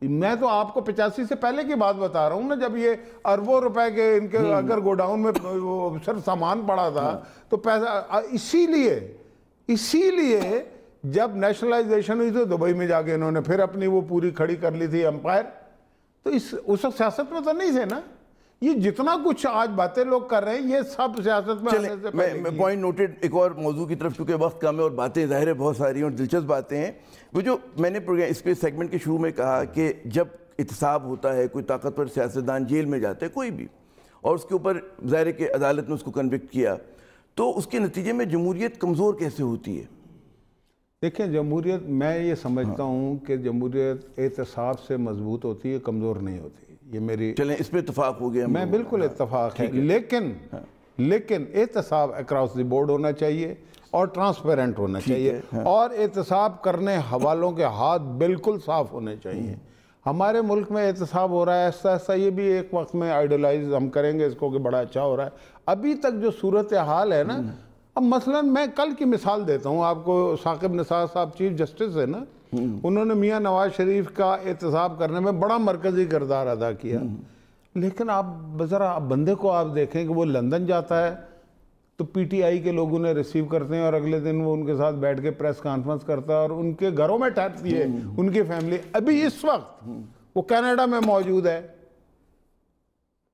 میں تو آپ کو 85 سے پہلے کی بات بتا رہا ہوں نا، جب یہ اربوں روپے کے ان کے اگر گوڈاؤن میں صرف سامان پڑا تھا تو پیسہ، اسی لیے جب نیشنلائزیشن ہوئی تو دبئی میں جا کے انہوں نے پھر اپنی وہ پوری کھڑی کر لی تھی امپائر۔ تو اس وقت سیاست میں تو نہیں تھے نا، یہ جتنا کچھ آج باتیں لوگ کر رہے ہیں یہ سب سیاست میں آنے سے پہلے میں پوائنٹ نوٹڈ ایک اور موضوع کی طرف، چونکہ وقت کم ہے اور باتیں ظاہر ہے بہت ساری اور دلچسپ باتیں ہیں، وہ جو میں نے اس کے سیگمنٹ کے شروع میں کہا کہ جب احتساب ہوتا ہے، کوئی طاقتور سیاستدان جیل میں جاتا ہے کوئی بھی، اور اس کے اوپر ظاہر ہے کہ عدالت نے اس کو کنوکٹ کیا، تو اس کے نتیجے میں جمہوریت کمزور کیسے ہوتی ہے؟ دیکھیں جمہوریت میں یہ سمجھتا ہوں کہ جمہوریت احتساب سے مضبوط ہوتی ہے، کمزور نہیں ہوتی، یہ میری چلیں اس پہ اتفاق ہو گیا، میں بالکل اتفاق ہے، لیکن احتساب اکراس دی بورڈ ہونا چاہیے اور ٹرانسپیرنٹ ہونا چاہیے، اور احتساب کرنے حوالوں کے ہاتھ بالکل صاف ہونے چاہیے۔ ہمارے ملک میں احتساب ہو رہا ہے ایسا ایسا، یہ بھی ایک وقت میں آئیڈلائز ہم کریں گے اس کو کہ بڑا اچھا ہو رہا ہے، ابھی تک جو صورتحال ہے نا، اب مثلا میں کل کی مثال دیتا ہوں آپ کو، ثاقب نثار صاحب چیف جسٹس ہے نا، انہوں نے میاں نواز شریف کا احتساب کرنے میں بڑا مرکزی کردار ادا کیا، لیکن آپ ذرا بندے کو آپ دیکھیں کہ وہ لندن جاتا ہے تو پی ٹی آئی کے لوگ انہیں ریسیو کرتے ہیں اور اگلے دن وہ ان کے ساتھ بیٹھ کے پریس کانفرنس کرتا ہے اور ان کے گھروں میں ٹھہرتی ہے ان کی فیملی۔ ابھی اس وقت وہ کینیڈا میں موجود ہے،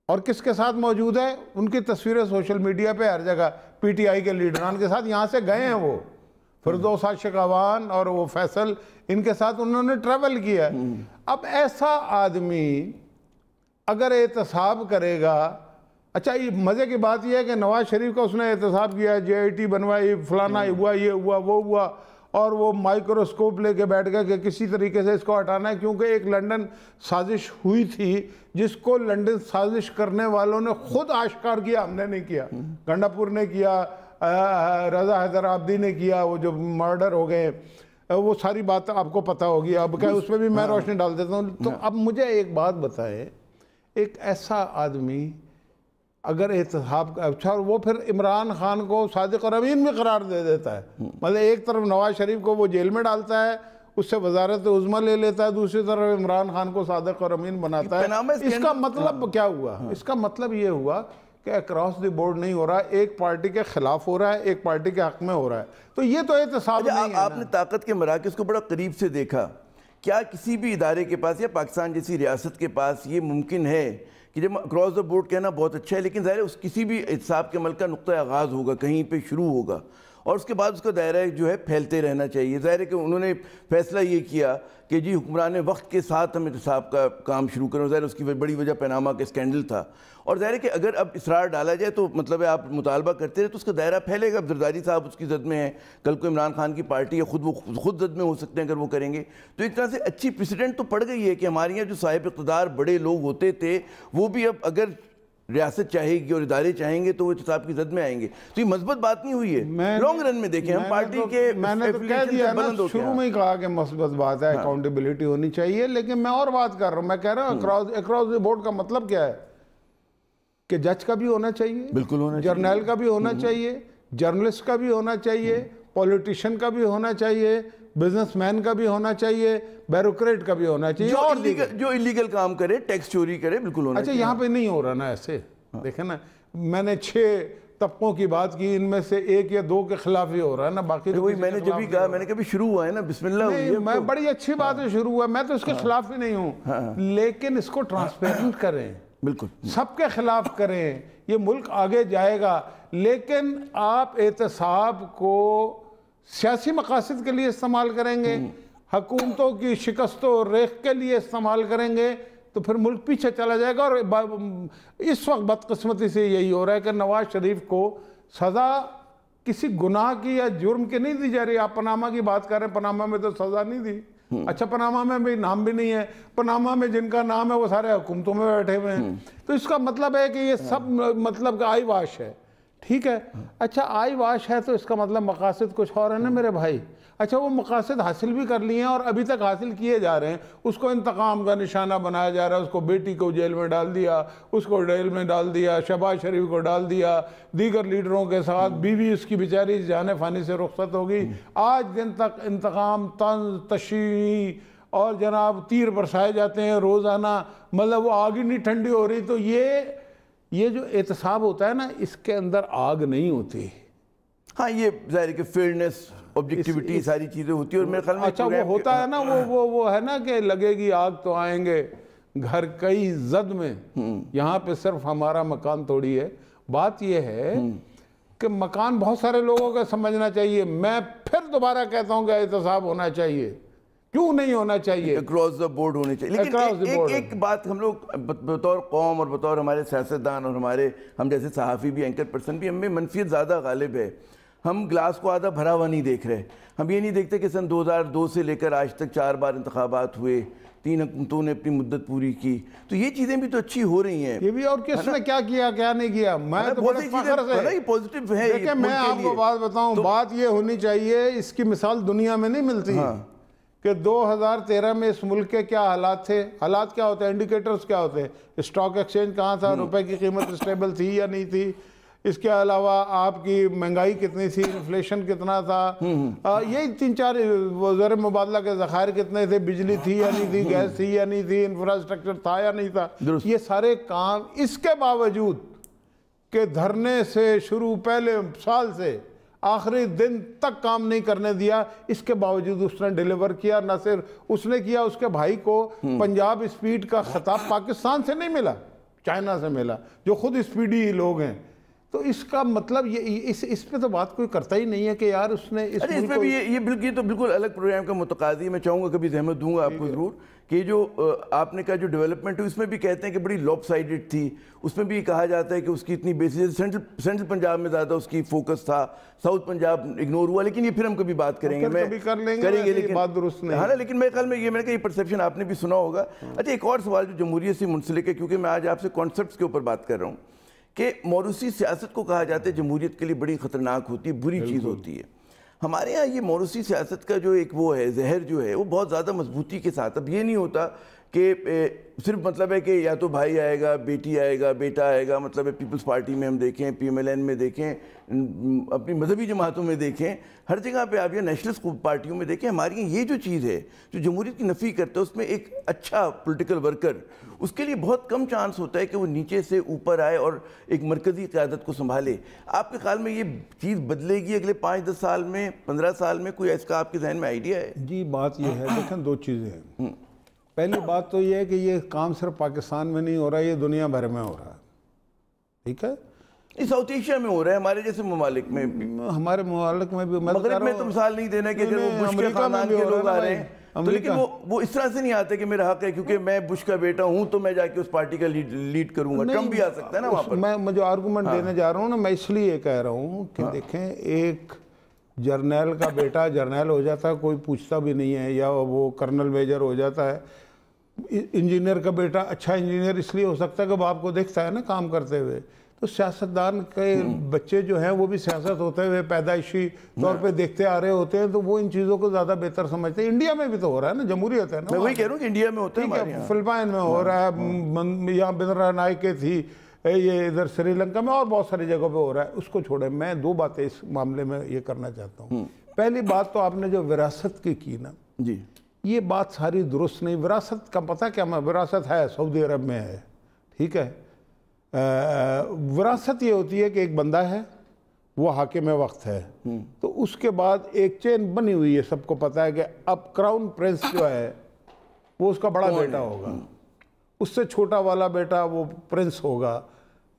اور کس کے ساتھ موجود ہے؟ ان کی تصویریں سوشل میڈیا پہ ہر جگہ پی ٹی آئی کے لیڈران کے ساتھ، یہاں سے گئے ہیں وہ، فردوس عاشقوان اور وہ فیصل، ان کے ساتھ انہوں نے ٹریول کیا۔ اب ایسا آدمی اگر احتساب کرے گا، اچھا یہ مزے کی بات یہ ہے کہ نواز شریف کا اس نے احتساب کیا، جے آئی ٹی بنوائی، فلانا ہوا، یہ ہوا، وہ ہوا، اور وہ مائکروسکوپ لے کے بیٹھ گیا کہ کسی طریقے سے اس کو ہٹانا ہے، کیونکہ ایک لندن سازش ہوئی تھی جس کو لندن سازش کرنے والوں نے خود آشکار کیا، ہم نے نہیں کیا، گنڈاپور نے کیا، رضا حیدر عابدی نے کیا، وہ جو مرڈر ہو گئے، وہ ساری بات آپ کو پتہ ہوگی، اب کہ اس پہ بھی میں روشنی ڈال دیتا ہوں۔ تو اب مجھے ایک بات بتائے، ایک ایسا آدمی اگر احتساب کا اچھا، وہ پھر عمران خان کو صادق اور امین میں قرار دے دیتا ہے، مطلب ایک طرف نواز شریف کو وہ جیل میں ڈالتا ہے، اس سے وزارت عظمیٰ لے لیتا ہے، دوسری طرف عمران خان کو صادق اور امین بناتا ہے۔ اس کا مطلب کیا ہوا؟ اس کا مطلب یہ ہوا کہ اکراس دی بورڈ نہیں ہو رہا، ایک پارٹی کے خلاف ہو رہا ہے، ایک پارٹی کے حق میں ہو رہا ہے، تو یہ تو احتساب نہیں ہے۔ آپ نے طاقت کے مراکز کو بڑا قریب سے دیکھا، کیا کسی بھی ادارے کے پاس یا پاکستان جیسی ریاست کے پاس یہ ممکن ہے کہ جب اکراس دا بورڈ کہنا بہت اچھا ہے، لیکن ظاہر ہے اس کسی بھی احتساب کے عمل کا نقطہ آغاز ہوگا، کہیں پہ شروع ہوگا، اور اس کے بعد اس کا دائرہ جو ہے پھیلتے رہنا چاہیے۔ ظاہر ہے کہ انہوں نے فیصلہ یہ کیا کہ جی حکمران وقت کے ساتھ ہم احتساب کا کام شروع کریں، ظاہر اس کی بڑی وجہ پیناما کا اسکینڈل تھا، اور ظاہر ہے کہ اگر اب اصرار ڈالا جائے تو مطلب ہے آپ مطالبہ کرتے رہے تو اس کا دائرہ پھیلے گا۔ اب زرداری صاحب اس کی زد میں ہیں، کل کو عمران خان کی پارٹی ہے، وہ خود زد میں ہو سکتے ہیں اگر وہ کریں گے، تو ایک طرح سے اچھی پریسیڈنٹ تو پڑ گئی ہے کہ ہمارے یہاں جو صاحب اقتدار بڑے لوگ ہوتے تھے وہ بھی اب اگر ریاست چاہے گی اور ادارے چاہیں گے تو وہ احتساب کی زد میں آئیں گے، تو یہ مثبت بات نہیں ہوئی ہے۔ لانگ رن میں دیکھیں ہم پارٹی کے میں نے تو کہہ دیا نا، شروع میں ہی کہا کہ مثبت بات ہے، اکاؤنٹیبلٹی ہونی چاہیے، لیکن میں اور بات کر رہا ہوں، میں کہہ رہا ہوں اکراس دی بورڈ کا مطلب کیا ہے کہ جج کا بھی ہونا چاہیے، بالکل ہونا چاہیے، جرنیل کا بھی ہونا چاہیے، جرنلسٹ کا بھی ہونا چاہیے، پولیٹیشین کا بھی ہونا چاہیے، بزنس مین کا بھی ہونا چاہیے، بیروکریٹ کا بھی ہونا چاہیے، جو الیگل کام کرے، ٹیکس چوری کرے، بالکل ہونا چاہیے۔ اچھا یہاں پہ نہیں ہو رہا نا ایسے، دیکھیں نا میں نے 6 طبقوں کی بات کی، ان میں سے 1 یا 2 کے خلاف ہی ہو رہا ہے نا، باقی وہی میں نے جب بھی کہا، میں نے کبھی شروع ہوا ہے نا، بسم اللہ ہوئی ہے، میں بڑی اچھی بات ہے شروع ہوا، میں تو اس کے خلاف ہی نہیں ہوں، لیکن اس کو ٹرانسپیرنٹ کریں، بالکل سب کے خلاف کریں، یہ ملک آگے جائے گا۔ لیکن آپ احتساب کو سیاسی مقاصد کے لیے استعمال کریں گے، حکومتوں کی شکست و ریخت کے لیے استعمال کریں گے، تو پھر ملک پیچھے چلا جائے گا۔ اور اس وقت بدقسمتی سے یہی ہو رہا ہے کہ نواز شریف کو سزا کسی گناہ کی یا جرم کی نہیں دی جا رہی۔ آپ پاناما کی بات کر رہے ہیں، پاناما میں تو سزا نہیں دی، اچھا پاناما میں بھی نام بھی نہیں ہے، پاناما میں جن کا نام ہے وہ سارے حکومتوں میں بیٹھے ہوئے ہیں، تو اس کا مطلب ہے کہ یہ سب مطلب کہ آئی واش ہے، ٹھیک ہے۔ اچھا آئی واش ہے تو اس کا مطلب مقاصد کچھ اور ہے نا میرے بھائی۔ اچھا وہ مقاصد حاصل بھی کر لیے ہیں اور ابھی تک حاصل کیے جا رہے ہیں، اس کو انتقام کا نشانہ بنایا جا رہا ہے، اس کو بیٹی کو جیل میں ڈال دیا، اس کو جیل میں ڈال دیا، شہباز شریف کو ڈال دیا، دیگر لیڈروں کے ساتھ، بیوی اس کی بیچاری جان فانی سے رخصت ہوگی، آج دن تک انتقام، طنز، تشیع اور جناب تیر برسائے جاتے ہیں روزانہ، مطلب وہ آگ ہی نہیں ٹھنڈی ہو رہی۔ تو یہ جو احتساب ہوتا ہے نا، اس کے اندر آگ نہیں ہوتی۔ ہاں یہ ظاہر ہے کہ فیئرنیس، آبجیکٹیوٹی، ساری چیزیں ہوتی ہیں، اور میرے خیال میں اچھا وہ ہوتا ہے نا، وہ ہے نا کہ لگے گی آگ تو آئیں گے گھر کئی زد میں، یہاں پہ صرف ہمارا مکان توڑی ہے۔ بات یہ ہے کہ مکان بہت سارے لوگوں کا سمجھنا چاہیے، میں پھر دوبارہ کہتا ہوں کہ احتساب ہونا چاہیے، کیوں نہیں ہونا چاہیے، اکراس دا بورڈ ہونے چاہیے۔ لیکن ایک بات ہم لوگ بطور قوم اور بطور ہمارے سیاستدان اور ہم جیسے صحافی بھی، اینکر پرسن بھی، ہم میں منفیت زیادہ غالب ہے۔ ہم گلاس کو آدھا بھرا ہوا نہیں دیکھ رہے. ہم یہ نہیں دیکھتے کہ سن 2002 سے لے کر آج تک 4 بار انتخابات ہوئے, 3 حکومتوں نے اپنی مدت پوری کی, تو یہ چیزیں بھی تو اچھی ہو رہی ہیں. یہ بھی اور کس نے کیا کیا کیا نہیں کیا, میں تو بڑے فخر سے پازیٹیو ہے. دیکھیں میں آپ کو بات بتاؤں, بات یہ ہونی چاہیے, اس کی مثال دنیا میں نہیں ملتی کہ 2013 میں اس ملک کے کیا حالات تھے. حالات کیا ہوتے ہیں, انڈیکیٹرز کیا ہوتے ہیں, اسٹاک ایکسچینج کہاں تھا, روپے کی قیمت اسٹیبل تھی یا نہیں تھی, اس کے علاوہ آپ کی مہنگائی کتنی تھی, انفلیشن کتنا تھا, یہی 3-4 زر مبادلہ کے ذخائر کتنے تھے, بجلی تھی یا نہیں تھی, گیس تھی یا نہیں تھی, انفراسٹرکچر تھا یا نہیں تھا. یہ سارے کام, اس کے باوجود کہ دھرنے سے شروع پہلے سال سے آخری دن تک کام نہیں کرنے دیا, اس کے باوجود اس نے ڈیلیور کیا. نہ صرف اس نے کیا, اس کے بھائی کو پنجاب اسپیڈ کا خطاب پاکستان سے نہیں ملا, چائنا سے ملا, جو خود اسپیڈی لوگ ہیں. تو اس کا مطلب اس پہ تو بات کوئی کرتا ہی نہیں ہے کہ یار اس نے اس پہ بھی یہ تو بالکل الگ پروگرام کا متقاضی. میں چاہوں گا کبھی زحمت دوں گا آپ کو ضرور کہ جو آپ نے کہا جو ڈیولپمنٹ ہے اس میں بھی کہتے ہیں کہ بڑی لوپ سائیڈڈ تھی. اس میں بھی کہا جاتا ہے کہ اس کی اتنی بیسز, سینٹرل پنجاب میں زیادہ اس کی فوکس تھا, ساؤتھ پنجاب اگنور ہوا. لیکن یہ پھر ہم کبھی بات کریں گے, کریں گے لیکن بات درست نہیں. ہاں لیکن میرے خیال میں یہ میں نے کہا یہ پرسیپشن آپ نے بھی سنا ہوگا. اچھا ایک اور سوال جو جمہوریت سے منسلک ہے, کیونکہ میں آج آپ سے کانسیپٹس کے اوپر بات کر رہا ہوں کہ موروثی سیاست کو کہا جاتا ہے جمہوریت کے لیے بڑی خطرناک ہوتی ہے, بری چیز ہوتی ہے. ہمارے ہاں یہ موروثی سیاست کا جو ایک وہ ہے زہر جو ہے وہ بہت زیادہ مضبوطی کے ساتھ, اب یہ نہیں ہوتا کہ صرف مطلب ہے کہ یا تو بھائی آئے گا, بیٹی آئے گا, بیٹا آئے گا. مطلب ہے پیپلز پارٹی میں ہم دیکھیں, پی ایم ایل این میں دیکھیں, اپنی مذہبی جماعتوں میں دیکھیں, ہر جگہ پہ آپ یہ نیشنلسٹ پارٹیوں میں دیکھیں. ہماری یہ جو چیز ہے جو جمہوریت کی نفی کرتا ہے, اس میں ایک اچھا پولیٹیکل ورکر, اس کے لیے بہت کم چانس ہوتا ہے کہ وہ نیچے سے اوپر آئے اور ایک مرکزی قیادت کو سنبھالے. آپ کے خیال میں یہ چیز بدلے گی اگلے 5-10 سال میں, 15 سال میں؟ کوئی اس کا آپ کے ذہن میں آئیڈیا ہے؟ جی بات یہ ہے, دیکھیں 2 چیزیں ہیں. پہلی بات تو یہ ہے کہ یہ کام صرف پاکستان میں نہیں ہو رہا, یہ دنیا بھر میں ہو رہا ہے. ٹھیک ہے, یہ ساؤتھ ایشیا میں ہو رہا ہے, ہمارے جیسے ممالک میں بھی, ہمارے ممالک میں بھی. مغرب میں تو مثال نہیں دینا کہ اگر وہ بش کے خاندان کے لوگ آ رہے ہیں تو, لیکن وہ اس طرح سے نہیں آتے کہ میرا حق ہے کیونکہ میں بش کا بیٹا ہوں تو میں جا کے اس پارٹی کا لیڈ کروں گا. ٹرمپ بھی آ سکتا ہے نا وہاں پر. میں جو آرگومنٹ دینے جا رہا ہوں نا, میں اس لیے کہہ رہا ہوں کہ دیکھیں ایک جرنیل کا بیٹا جرنیل ہو جاتا ہے, کوئی پوچھتا بھی نہیں ہے, یا وہ کرنل میجر ہو جاتا ہے. انجینئر کا بیٹا اچھا انجینئر اس لیے ہو سکتا ہے کہ باپ کو دیکھتا ہے نا کام کرتے ہوئے. تو سیاستدان کے بچے جو ہیں وہ بھی سیاست ہوتے ہوئے پیدائشی طور پہ دیکھتے آ رہے ہوتے ہیں, تو وہ ان چیزوں کو زیادہ بہتر سمجھتے ہیں. انڈیا میں بھی تو ہو رہا ہے نا, جمہوریت ہے نا. میں وہی کہہ رہا ہوں کہ انڈیا میں ہوتا ہے, فلپائن میں ہو رہا ہے, یہاں بندرا نائکے تھی, یہ ادھر سری لنکا میں اور بہت ساری جگہوں پہ ہو رہا ہے. اس کو چھوڑے, میں 2 باتیں اس معاملے میں یہ کرنا چاہتا ہوں. پہلی بات تو آپ نے جو وراثت کی نا, جی یہ بات ساری درست نہیں. وراثت کا پتہ کیا, وراثت ہے سعودی عرب میں ہے, ٹھیک ہے. وراثت یہ ہوتی ہے کہ ایک بندہ ہے, وہ حاکم وقت ہے, تو اس کے بعد ایک چین بنی ہوئی ہے, سب کو پتہ ہے کہ اب کراؤن پرنس جو ہے وہ اس کا بڑا بیٹا ہوگا, اس سے چھوٹا والا بیٹا وہ پرنس ہوگا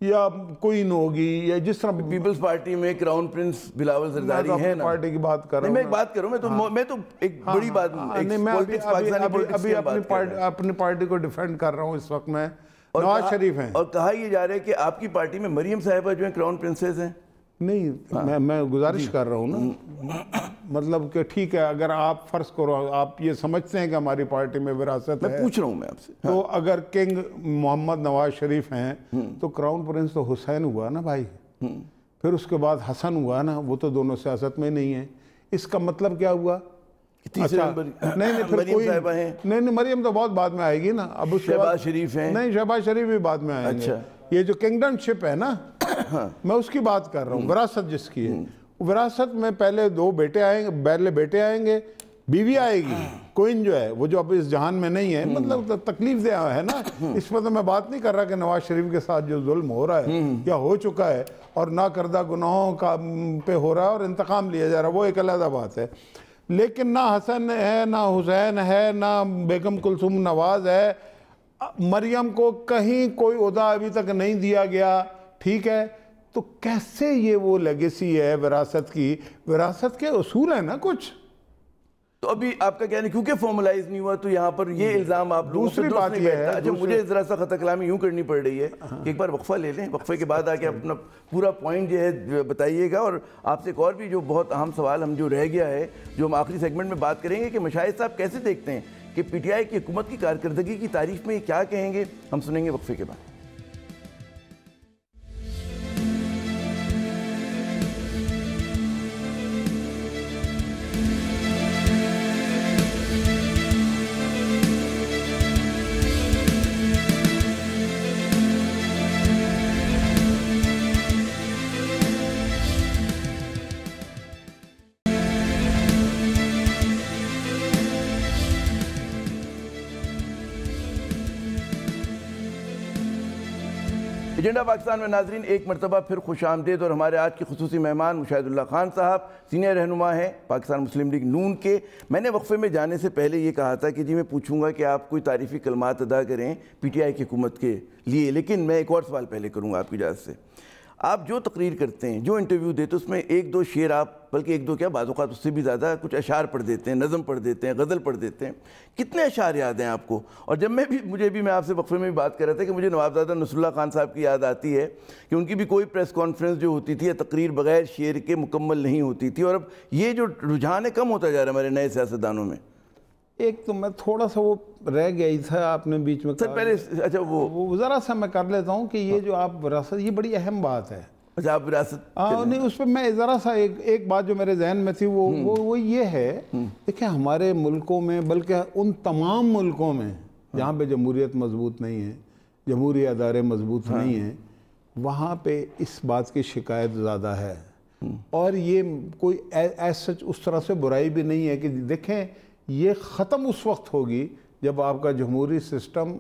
یا کوئین ہوگی, یا جس طرح پیپلز پارٹی میں کراؤن پرنس بلاول زرداری ہے نا. پارٹی کی بات کر رہا ہوں, میں ایک بات کروں, میں تو ایک بڑی بات, ابھی اپنی پارٹی کو ڈیفینڈ کر رہا ہوں اس وقت میں. نواز شریف ہیں, اور کہا یہ جا رہا ہے کہ آپ کی پارٹی میں مریم صاحبہ جو ہیں کراؤن پرنسز ہیں. نہیں, میں گزارش کر رہا ہوں نا, مطلب کہ ٹھیک ہے اگر آپ فرض کرو آپ یہ سمجھتے ہیں کہ ہماری پارٹی میں وراثت ہے, میں پوچھ رہا ہوں میں آپ سے, تو اگر کنگ محمد نواز شریف ہیں تو کراؤن پرنس تو حسین ہوا نا بھائی, پھر اس کے بعد حسن ہوا نا, وہ تو دونوں سیاست میں نہیں ہیں. اس کا مطلب کیا ہوا؟ نہیں پھر کوئی نہیں, مریم تو بہت بعد میں آئے گی نا. اب شہباز شریف ہیں, نہیں شہباز شریف بھی بعد میں آئیں گے. یہ جو کنگڈم شپ ہے نا, میں اس کی بات کر رہا ہوں, وراثت جس کی ہے. وراثت میں پہلے 2 بیٹے آئیں گے, پہلے بیٹے آئیں گے, بیوی آئے گی, کوئن جو ہے وہ جو اب اس جہان میں نہیں ہے, مطلب تکلیف دہ ہے نا. اس پر تو میں بات نہیں کر رہا کہ نواز شریف کے ساتھ جو ظلم ہو رہا ہے یا ہو چکا ہے اور نہ کردہ گناہوں کا پہ ہو رہا ہے اور انتقام لیا جا رہا ہے, وہ ایک علیحدہ بات ہے. لیکن نہ حسن ہے, نہ حسین ہے, نہ بیگم کلثوم نواز ہے. مریم کو کہیں کوئی عہدہ ابھی تک نہیں دیا گیا, ٹھیک ہے. تو کیسے یہ وہ لیگیسی ہے وراثت کی؟ وراثت کے اصول ہیں نا کچھ, تو ابھی آپ کا کہنا کیونکہ فارملائز نہیں ہوا تو یہاں پر یہ الزام آپ لوگوں دوسری بات یہ ہے، اچھا مجھے ذرا سا خطا کلامی یوں کرنی پڑ رہی ہے کہ ایک بار وقفہ لے لیں، وقفے کے بعد آ کے اپنا پورا پوائنٹ جو ہے بتائیے گا، اور آپ سے ایک اور بھی جو بہت اہم سوال ہم جو رہ گیا ہے جو ہم آخری سیگمنٹ میں بات کریں گے کہ مشاہد صاحب کیسے دیکھتے ہیں کہ پی ٹی آئی کی حکومت کی کارکردگی کی تعریف میں کیا کہیں گے، ہم سنیں گے وقفے کے بعد۔ ایجنڈا پاکستان میں ناظرین ایک مرتبہ پھر خوش آمدید، اور ہمارے آج کے خصوصی مہمان مشاہد اللہ خان صاحب سینئر رہنما ہیں پاکستان مسلم لیگ نون کے۔ میں نے وقفے میں جانے سے پہلے یہ کہا تھا کہ جی میں پوچھوں گا کہ آپ کوئی تعریفی کلمات ادا کریں پی ٹی آئی کی حکومت کے لیے، لیکن میں ایک اور سوال پہلے کروں گا آپ کی اجازت سے۔ آپ جو تقریر کرتے ہیں، جو انٹرویو دیتے ہیں، اس میں ایک دو شعر آپ، بلکہ ایک دو کیا بعض اوقات اس سے بھی زیادہ کچھ اشعار پڑھ دیتے ہیں، نظم پڑھ دیتے ہیں، غزل پڑھ دیتے ہیں، کتنے اشعار یاد ہیں آپ کو؟ اور جب میں آپ سے وقفے میں بھی بات کر رہا تھا کہ مجھے نوابزادہ نصر اللہ خان صاحب کی یاد آتی ہے کہ ان کی بھی کوئی پریس کانفرنس جو ہوتی تھی یا تقریر بغیر شعر کے مکمل نہیں ہوتی تھی، اور اب یہ جو رجحان ہے کم ہوتا جا رہا ہے ہمارے نئے سیاستدانوں میں۔ ایک تو میں تھوڑا سا وہ رہ گیا ہی تھا، آپ نے بیچ میں سر پہلے اچھا وہ ذرا سا میں کر لیتا ہوں کہ یہ جو آپ وراثت، یہ بڑی اہم بات ہے۔ اچھا آپ وراثت نہیں، اس پہ میں ذرا سا ایک بات جو میرے ذہن میں تھی وہ یہ ہے، دیکھیں ہمارے ملکوں میں، بلکہ ان تمام ملکوں میں جہاں پہ جمہوریت مضبوط نہیں ہے، جمہوری ادارے مضبوط نہیں ہیں، وہاں پہ اس بات کی شکایت زیادہ ہے، اور یہ کوئی ایسا اس طرح سے برائی بھی نہیں ہے کہ دیکھیں یہ ختم اس وقت ہوگی جب آپ کا جمہوری سسٹم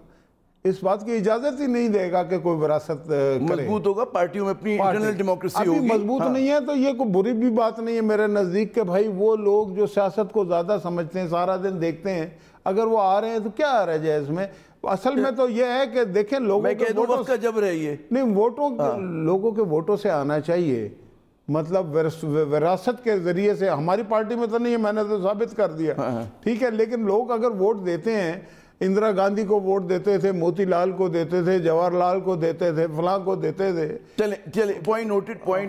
اس بات کی اجازت ہی نہیں دے گا کہ کوئی وراثت کرے، مضبوط ہوگا، پارٹیوں میں اپنی انٹرنل ڈیموکریسی ہوگی، مضبوط نہیں ہے تو یہ کوئی بری بھی بات نہیں ہے میرے نزدیک کہ بھائی وہ لوگ جو سیاست کو زیادہ سمجھتے ہیں، سارا دن دیکھتے ہیں، اگر وہ آ رہے ہیں تو کیا آ رہا ہے اس میں؟ اصل میں تو یہ ہے کہ دیکھیں لوگوں کے وقت کا جب رہیے نہیں، ووٹوں لوگوں کے ووٹوں سے آنا چاہیے، مطلب وراثت کے ذریعے سے۔ ہماری پارٹی میں تو نہیں ہے، میں نے تو ثابت کر دیا، ٹھیک ہے، لیکن لوگ اگر ووٹ دیتے ہیں، اندرا گاندھی کو ووٹ دیتے تھے، موتی لال کو دیتے تھے، جواہر لال کو دیتے تھے، فلاں کو دیتے تھے۔ چلیں پوائنٹ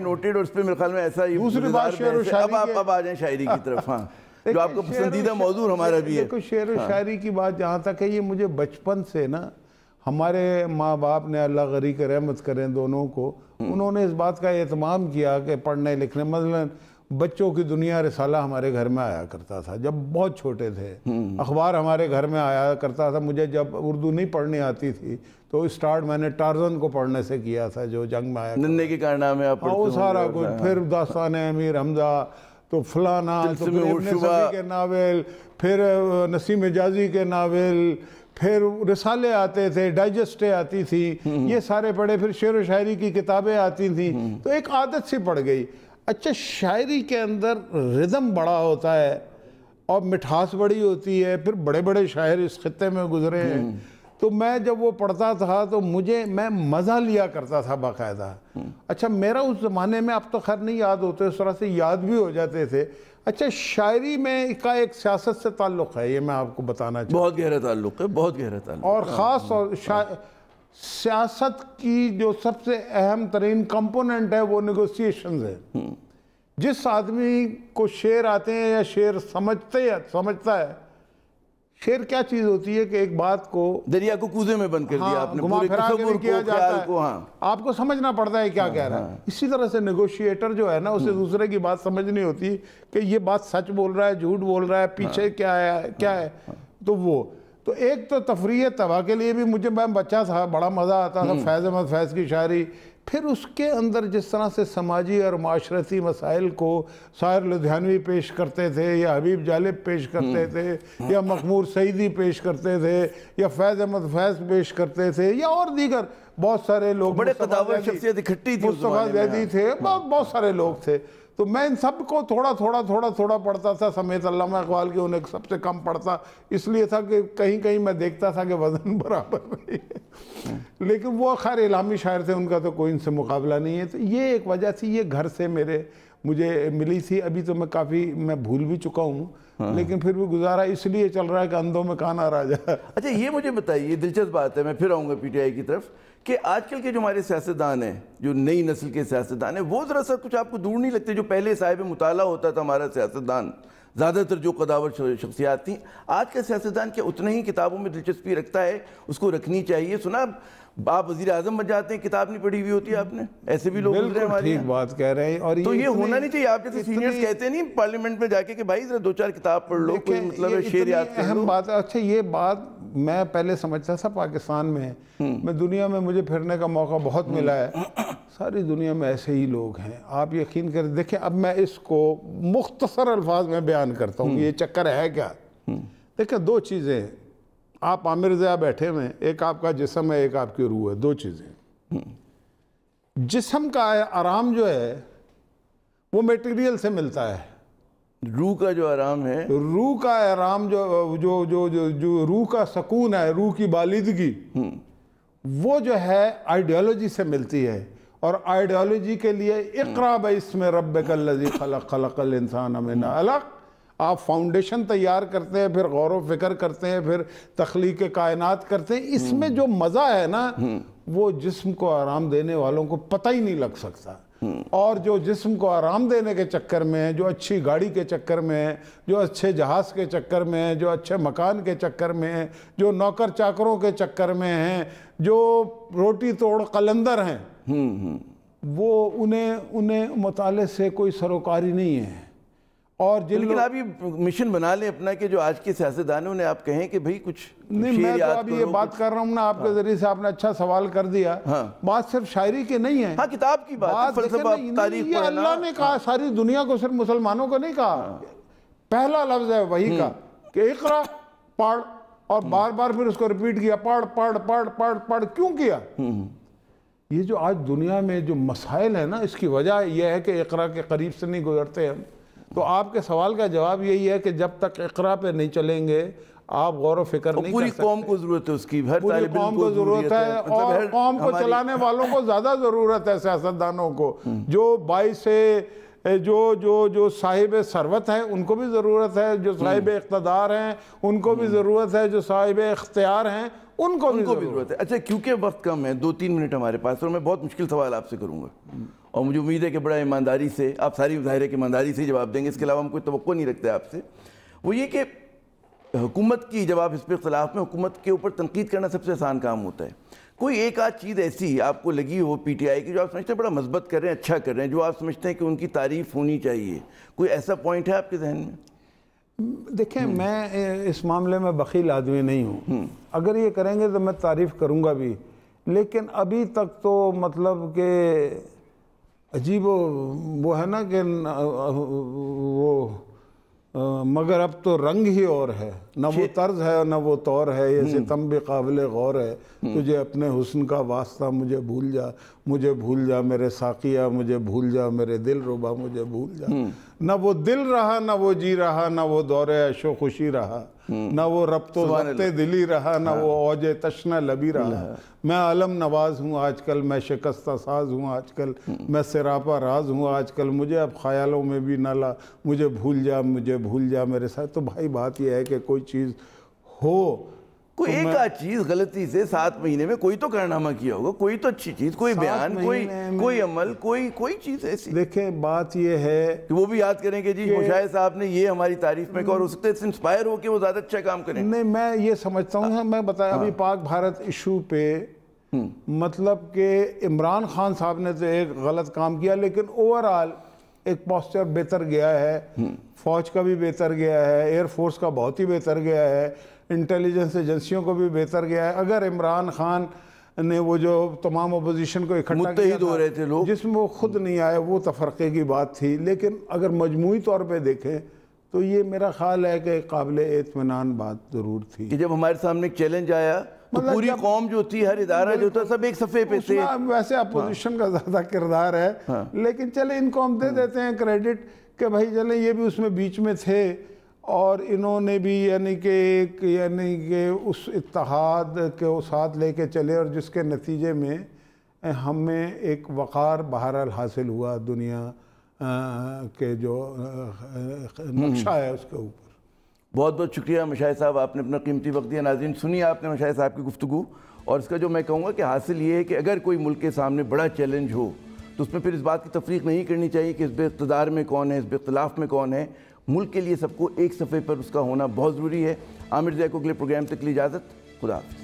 نوٹڈ، اور اس پہ میرے خیال میں ایسا ہی دوسری بات شعر و شاعری، اب آ جائیں شاعری کی طرف، ہاں جو آپ کا پسندیدہ موضوع ہمارا بھی ہے۔ دیکھو شعر و شاعری کی بات جہاں تک ہے، یہ مجھے بچپن سے نا، ہمارے ماں باپ نے اللہ غری کے رحمت کریں دونوں کو، انہوں نے اس بات کا اہتمام کیا کہ پڑھنے لکھنے، مثلا بچوں کی دنیا رسالہ ہمارے گھر میں آیا کرتا تھا جب بہت چھوٹے تھے، اخبار ہمارے گھر میں آیا کرتا تھا۔ مجھے جب اردو نہیں پڑھنی آتی تھی تو اسٹارٹ میں نے ٹارزن کو پڑھنے سے کیا تھا جو جنگ میں آیا، ننے کے کارنامے آپ پڑھتے وہ سارا کچھ، پھر داستان امیر حمزہ، تو فلانا، تو پھر ابن صفی کے ناول، پھر نسیم حجازی کے ناول، پھر رسالے آتے تھے، ڈائجسٹیں آتی تھی، یہ سارے پڑھے، پھر شعر و شاعری کی کتابیں آتی تھیں، تو ایک عادت سی پڑ گئی۔ اچھا شاعری کے اندر رزم بڑا ہوتا ہے اور مٹھاس بڑی ہوتی ہے، پھر بڑے بڑے شاعر اس خطے میں گزرے ہیں، تو میں جب وہ پڑھتا تھا تو میں مزہ لیا کرتا تھا باقاعدہ۔ اچھا میرا اس زمانے میں، اب تو خیر نہیں یاد ہوتے، اس طرح سے یاد بھی ہو جاتے تھے۔ اچھا شاعری میں کا ایک سیاست سے تعلق ہے، یہ میں آپ کو بتانا چاہتا ہوں، بہت گہرا تعلق ہے، بہت گہرا تعلق، اور خاص طور سیاست کی جو سب سے اہم ترین کمپوننٹ ہے وہ نیگوسیشنز ہے۔ جس آدمی کو شعر آتے ہیں یا شعر سمجھتا ہے، شعر کیا چیز ہوتی ہے کہ ایک بات کو دریا کو کوزے میں بند کر دیا آپ نے، گھما پورے پھرا کے تصور کیا کو، جاتا خیال ہے، کو، ہاں آپ کو سمجھنا پڑتا ہے کیا کہہ رہا ہے۔ اسی طرح سے نیگوشیٹر جو ہے نا، اسے دوسرے کی بات سمجھنی ہوتی کہ یہ بات سچ بول رہا ہے، جھوٹ بول رہا ہے، پیچھے کیا ہے، تو ایک تو تفریح طبع کے لیے بھی میں بچہ تھا، بڑا مزہ آتا تھا فیض احمد فیض کی شاعری۔ پھر اس کے اندر جس طرح سے سماجی اور معاشرتی مسائل کو ساحر لدھیانوی پیش کرتے تھے، یا حبیب جالب پیش کرتے تھے، یا مخمور سعیدی پیش کرتے تھے، یا فیض احمد فیض پیش کرتے تھے، یا اور دیگر بہت سارے لوگ، بڑے قداور شخصیت اکھٹی تھی، مصطفیٰ زیدی تھے، بہت سارے لوگ تھے، تو میں ان سب کو تھوڑا تھوڑا پڑھتا تھا، سمیت علامہ اقبال کے انہیں سب سے کم پڑھتا، اس لیے تھا کہ کہیں میں دیکھتا تھا کہ وزن برابر نہیں ہے، لیکن وہ خیر الہامی شاعر تھے، ان کا تو کوئی ان سے مقابلہ نہیں ہے۔ تو یہ ایک وجہ تھی، یہ گھر سے میرے مجھے ملی تھی، ابھی تو میں بھول بھی چکا ہوں، لیکن پھر بھی گزارا اس لیے چل رہا ہے کہ اندھوں میں کان آ رہا. اچھا یہ مجھے بتائیے، دلچسپ بات ہے، میں پھر آؤں گا پی ٹی آئی کی طرف، کہ آج کل کے جو ہمارے سیاستدان ہیں، جو نئی نسل کے سیاستدان ہیں، وہ ذرا سا کچھ آپ کو دور نہیں لگتے؟ جو پہلے صاحب مطالعہ ہوتا تھا ہمارا سیاستدان، زیادہ تر جو قداور شخصیات تھیں، آج کا سیاستدان کیا اتنا ہی کتابوں میں دلچسپی رکھتا ہے؟ اس کو رکھنی چاہیے. سنا آپ وزیر اعظم بن جاتے ہیں، کتاب نہیں پڑھی ہوئی ہوتی ہے آپ نے؟ ایسے بھی لوگ گزرے ہمارے ٹھیک بات کہہ رہے ہیں. اور تو یہ ہونا نہیں چاہیے. آپ جیسے سینئرز کہتے نہیں پارلیمنٹ میں جا کے کہ بھائی ذرا 2-4 کتاب پڑھ لو، کوئی مطلب ہے شعر یاد کر لو. اہم بات ہے. اچھا یہ بات میں پہلے سمجھتا تھا پاکستان میں دنیا میں مجھے پھرنے کا موقع بہت ملا ہے، ساری دنیا میں ایسے ہی لوگ ہیں. آپ یقین کریں، دیکھیں اب میں اس کو مختصر الفاظ میں بیان کرتا ہوں، یہ چکر ہے کیا. دیکھیں 2 چیزیں، آپ عامر ضیاء بیٹھے ہوئے، ایک آپ کا جسم ہے، ایک آپ کی روح ہے. 2 چیزیں. جسم کا آرام جو ہے وہ میٹیریل سے ملتا ہے. روح کا جو آرام ہے، روح کا آرام جو روح کا سکون ہے، روح کی بالیدگی، وہ جو ہے آئیڈیالوجی سے ملتی ہے. اور آئیڈیالوجی کے لیے اقرا باسم ربک الذی خلق، خلق الانسان من علق. آپ فاؤنڈیشن تیار کرتے ہیں، پھر غور و فکر کرتے ہیں، پھر تخلیق کائنات کرتے ہیں. اس میں جو مزہ ہے نا، وہ جسم کو آرام دینے والوں کو پتہ ہی نہیں لگ سکتا. اور جو جسم کو آرام دینے کے چکر میں ہیں، جو اچھی گاڑی کے چکر میں ہیں، جو اچھے جہاز کے چکر میں ہیں، جو اچھے مکان کے چکر میں ہیں، جو نوکر چاکروں کے چکر میں ہیں، جو روٹی توڑ قلندر ہیں، وہ انہیں مطالعے سے کوئی سروکاری نہیں ہے. اور لیکن آپ یہ مشن بنا لیں اپنا کہ جو آج کے سیاستدانوں نے آپ کہیں کہ بھئی کچھ نہیں. میں تو ابھی یہ بات کر رہا ہوں نا، آپ کے ذریعے سے آپ نے اچھا سوال کر دیا. بات صرف شاعری کی نہیں ہے، ہاں کتاب کی بات، فلسفہ، تاریخ یہ اللہ نے کہا، ساری دنیا کو، صرف مسلمانوں کو نہیں کہا. پہلا لفظ ہے وحی کا کہ اقرا، پڑھ، اور بار بار پھر اس کو ریپیٹ کیا، پڑھ پڑھ پڑھ پڑھ پڑھ. کیوں کیا؟ یہ جو آج دنیا میں جو مسائل ہیں نا، اس کی وجہ یہ ہے کہ اقرا کے قریب سے نہیں گزرتے ہم. تو آپ کے سوال کا جواب یہی ہے کہ جب تک اقرا پہ نہیں چلیں گے آپ غور و فکر نہیں کر سکتے. پوری قوم کو ضرورت ہے اس کی، ہر پوری قوم کو ضرورت ہے، اور قوم کو چلانے والوں کو زیادہ ضرورت ہے، سیاستدانوں کو. جو باعث جو صاحب ثروت ہیں ان کو بھی ضرورت ہے، جو صاحب اقتدار ہیں ان کو بھی ضرورت ہے، جو صاحب اختیار ہیں ان کو بھی ضرورت ہے. اچھا کیونکہ وقت کم ہے، 2-3 منٹ ہمارے پاس، اور میں بہت مشکل سوال آپ سے کروں گا، اور مجھے امید ہے کہ بڑا ایمانداری سے آپ ساری ظاہر کی ایمانداری سے جواب دیں گے، اس کے علاوہ ہم کوئی توقع نہیں رکھتے آپ سے. وہ یہ کہ حکومت کی، جب آپ اس پہ اختلاف میں، حکومت کے اوپر تنقید کرنا سب سے آسان کام ہوتا ہے. کوئی ایک آدھ چیز ایسی آپ کو لگی ہو پی ٹی آئی کی جو آپ سمجھتے ہیں بڑا مثبت کر رہے ہیں، اچھا کر رہے ہیں، جو آپ سمجھتے ہیں کہ ان کی تعریف ہونی چاہیے، کوئی ایسا پوائنٹ ہے آپ کے ذہن میں؟ دیکھیں میں اس معاملے میں بخیل آدمی نہیں ہوں. اگر یہ کریں گے تو میں تعریف کروں گا بھی، لیکن ابھی تک تو مطلب کہ عجیب وہ ہے نا کہ وہ مگر اب تو رنگ ہی اور ہے، نہ وہ طرز ہے نہ وہ طور ہے، یہ ستم بھی قابل غور ہے. تجھے اپنے حسن کا واسطہ مجھے بھول جا، مجھے بھول جا میرے ساقیہ، مجھے بھول جا میرے دل ربا، مجھے بھول جا. نہ وہ دل رہا، نہ وہ جی رہا، نہ وہ دور عیش و خوشی رہا، نہ وہ ربط و ضبط دلی رہا، نہ وہ اوج تشنہ لبی رہا. میں علم نواز ہوں آج کل، میں شکستہ ساز ہوں آج کل، میں سراپا راز ہوں آج کل. مجھے اب خیالوں میں بھی نہ لا، مجھے بھول جا، مجھے بھول جا میرے ساتھ. تو بھائی بات یہ ہے کہ کوئی چیز ہو، کوئی ایک آدھ چیز غلطی سے 7 مہینے میں کوئی تو کارنامہ کیا ہوگا، کوئی تو اچھی چیز، کوئی بیان، کوئی عمل، کوئی چیز ایسی. دیکھیں بات یہ ہے کہ وہ بھی یاد کریں کہ جی مشاہد صاحب نے یہ ہماری تعریف میں کہا، اور اس سے انسپائر ہو کہ وہ زیادہ اچھا کام کریں. نہیں میں یہ سمجھتا ہوں، میں بتایا ابھی پاک بھارت ایشو پہ مطلب کہ عمران خان صاحب نے تو ایک غلط کام کیا، لیکن اوورآل ایک پوسچر بہتر گیا ہے، فوج کا بھی بہتر گیا ہے، ایئر فورس کا بہت ہی بہتر گیا ہے، انٹیلیجنس ایجنسیوں کو بھی بہتر گیا ہے. اگر عمران خان نے وہ جو تمام اپوزیشن کو اکٹھا متحد ہو رہے تھے لوگ، جس میں وہ خود نہیں آئے، وہ تفرقے کی بات تھی. لیکن اگر مجموعی طور پہ دیکھیں تو یہ میرا خیال ہے کہ قابل اطمینان بات ضرور تھی. کہ جب ہمارے سامنے ایک چیلنج آیا تو پوری قوم جو تھی، ہر ادارہ جو تھا، سب ایک صفحے پہ تھے. ویسے اپوزیشن کا زیادہ کردار ہے، لیکن چلے ان کو ہم دے دیتے ہیں کریڈٹ کہ بھائی چلے یہ بھی اس میں بیچ میں تھے، اور انہوں نے بھی یعنی کہ اس اتحاد کے ساتھ لے کے چلے، اور جس کے نتیجے میں ہمیں ایک وقار بہرحال حاصل ہوا. دنیا کے جو نقشہ ہے اس کے اوپر۔ بہت بہت شکریہ مشاہد صاحب، آپ نے اپنا قیمتی وقت دیا۔ ناظرین سنیے آپ نے مشاہد صاحب کی گفتگو، اور اس کا جو میں کہوں گا کہ حاصل یہ ہے کہ اگر کوئی ملک کے سامنے بڑا چیلنج ہو تو اس میں پھر اس بات کی تفریق نہیں کرنی چاہیے کہ اس بے اقتدار میں کون ہے، اس بے اختلاف میں کون ہے۔ ملک کے لیے سب کو ایک صفحے پر اس کا ہونا بہت ضروری ہے۔ عامر ضیاء کو اگلے پروگرام تک کے لیے اجازت، خدا حافظ۔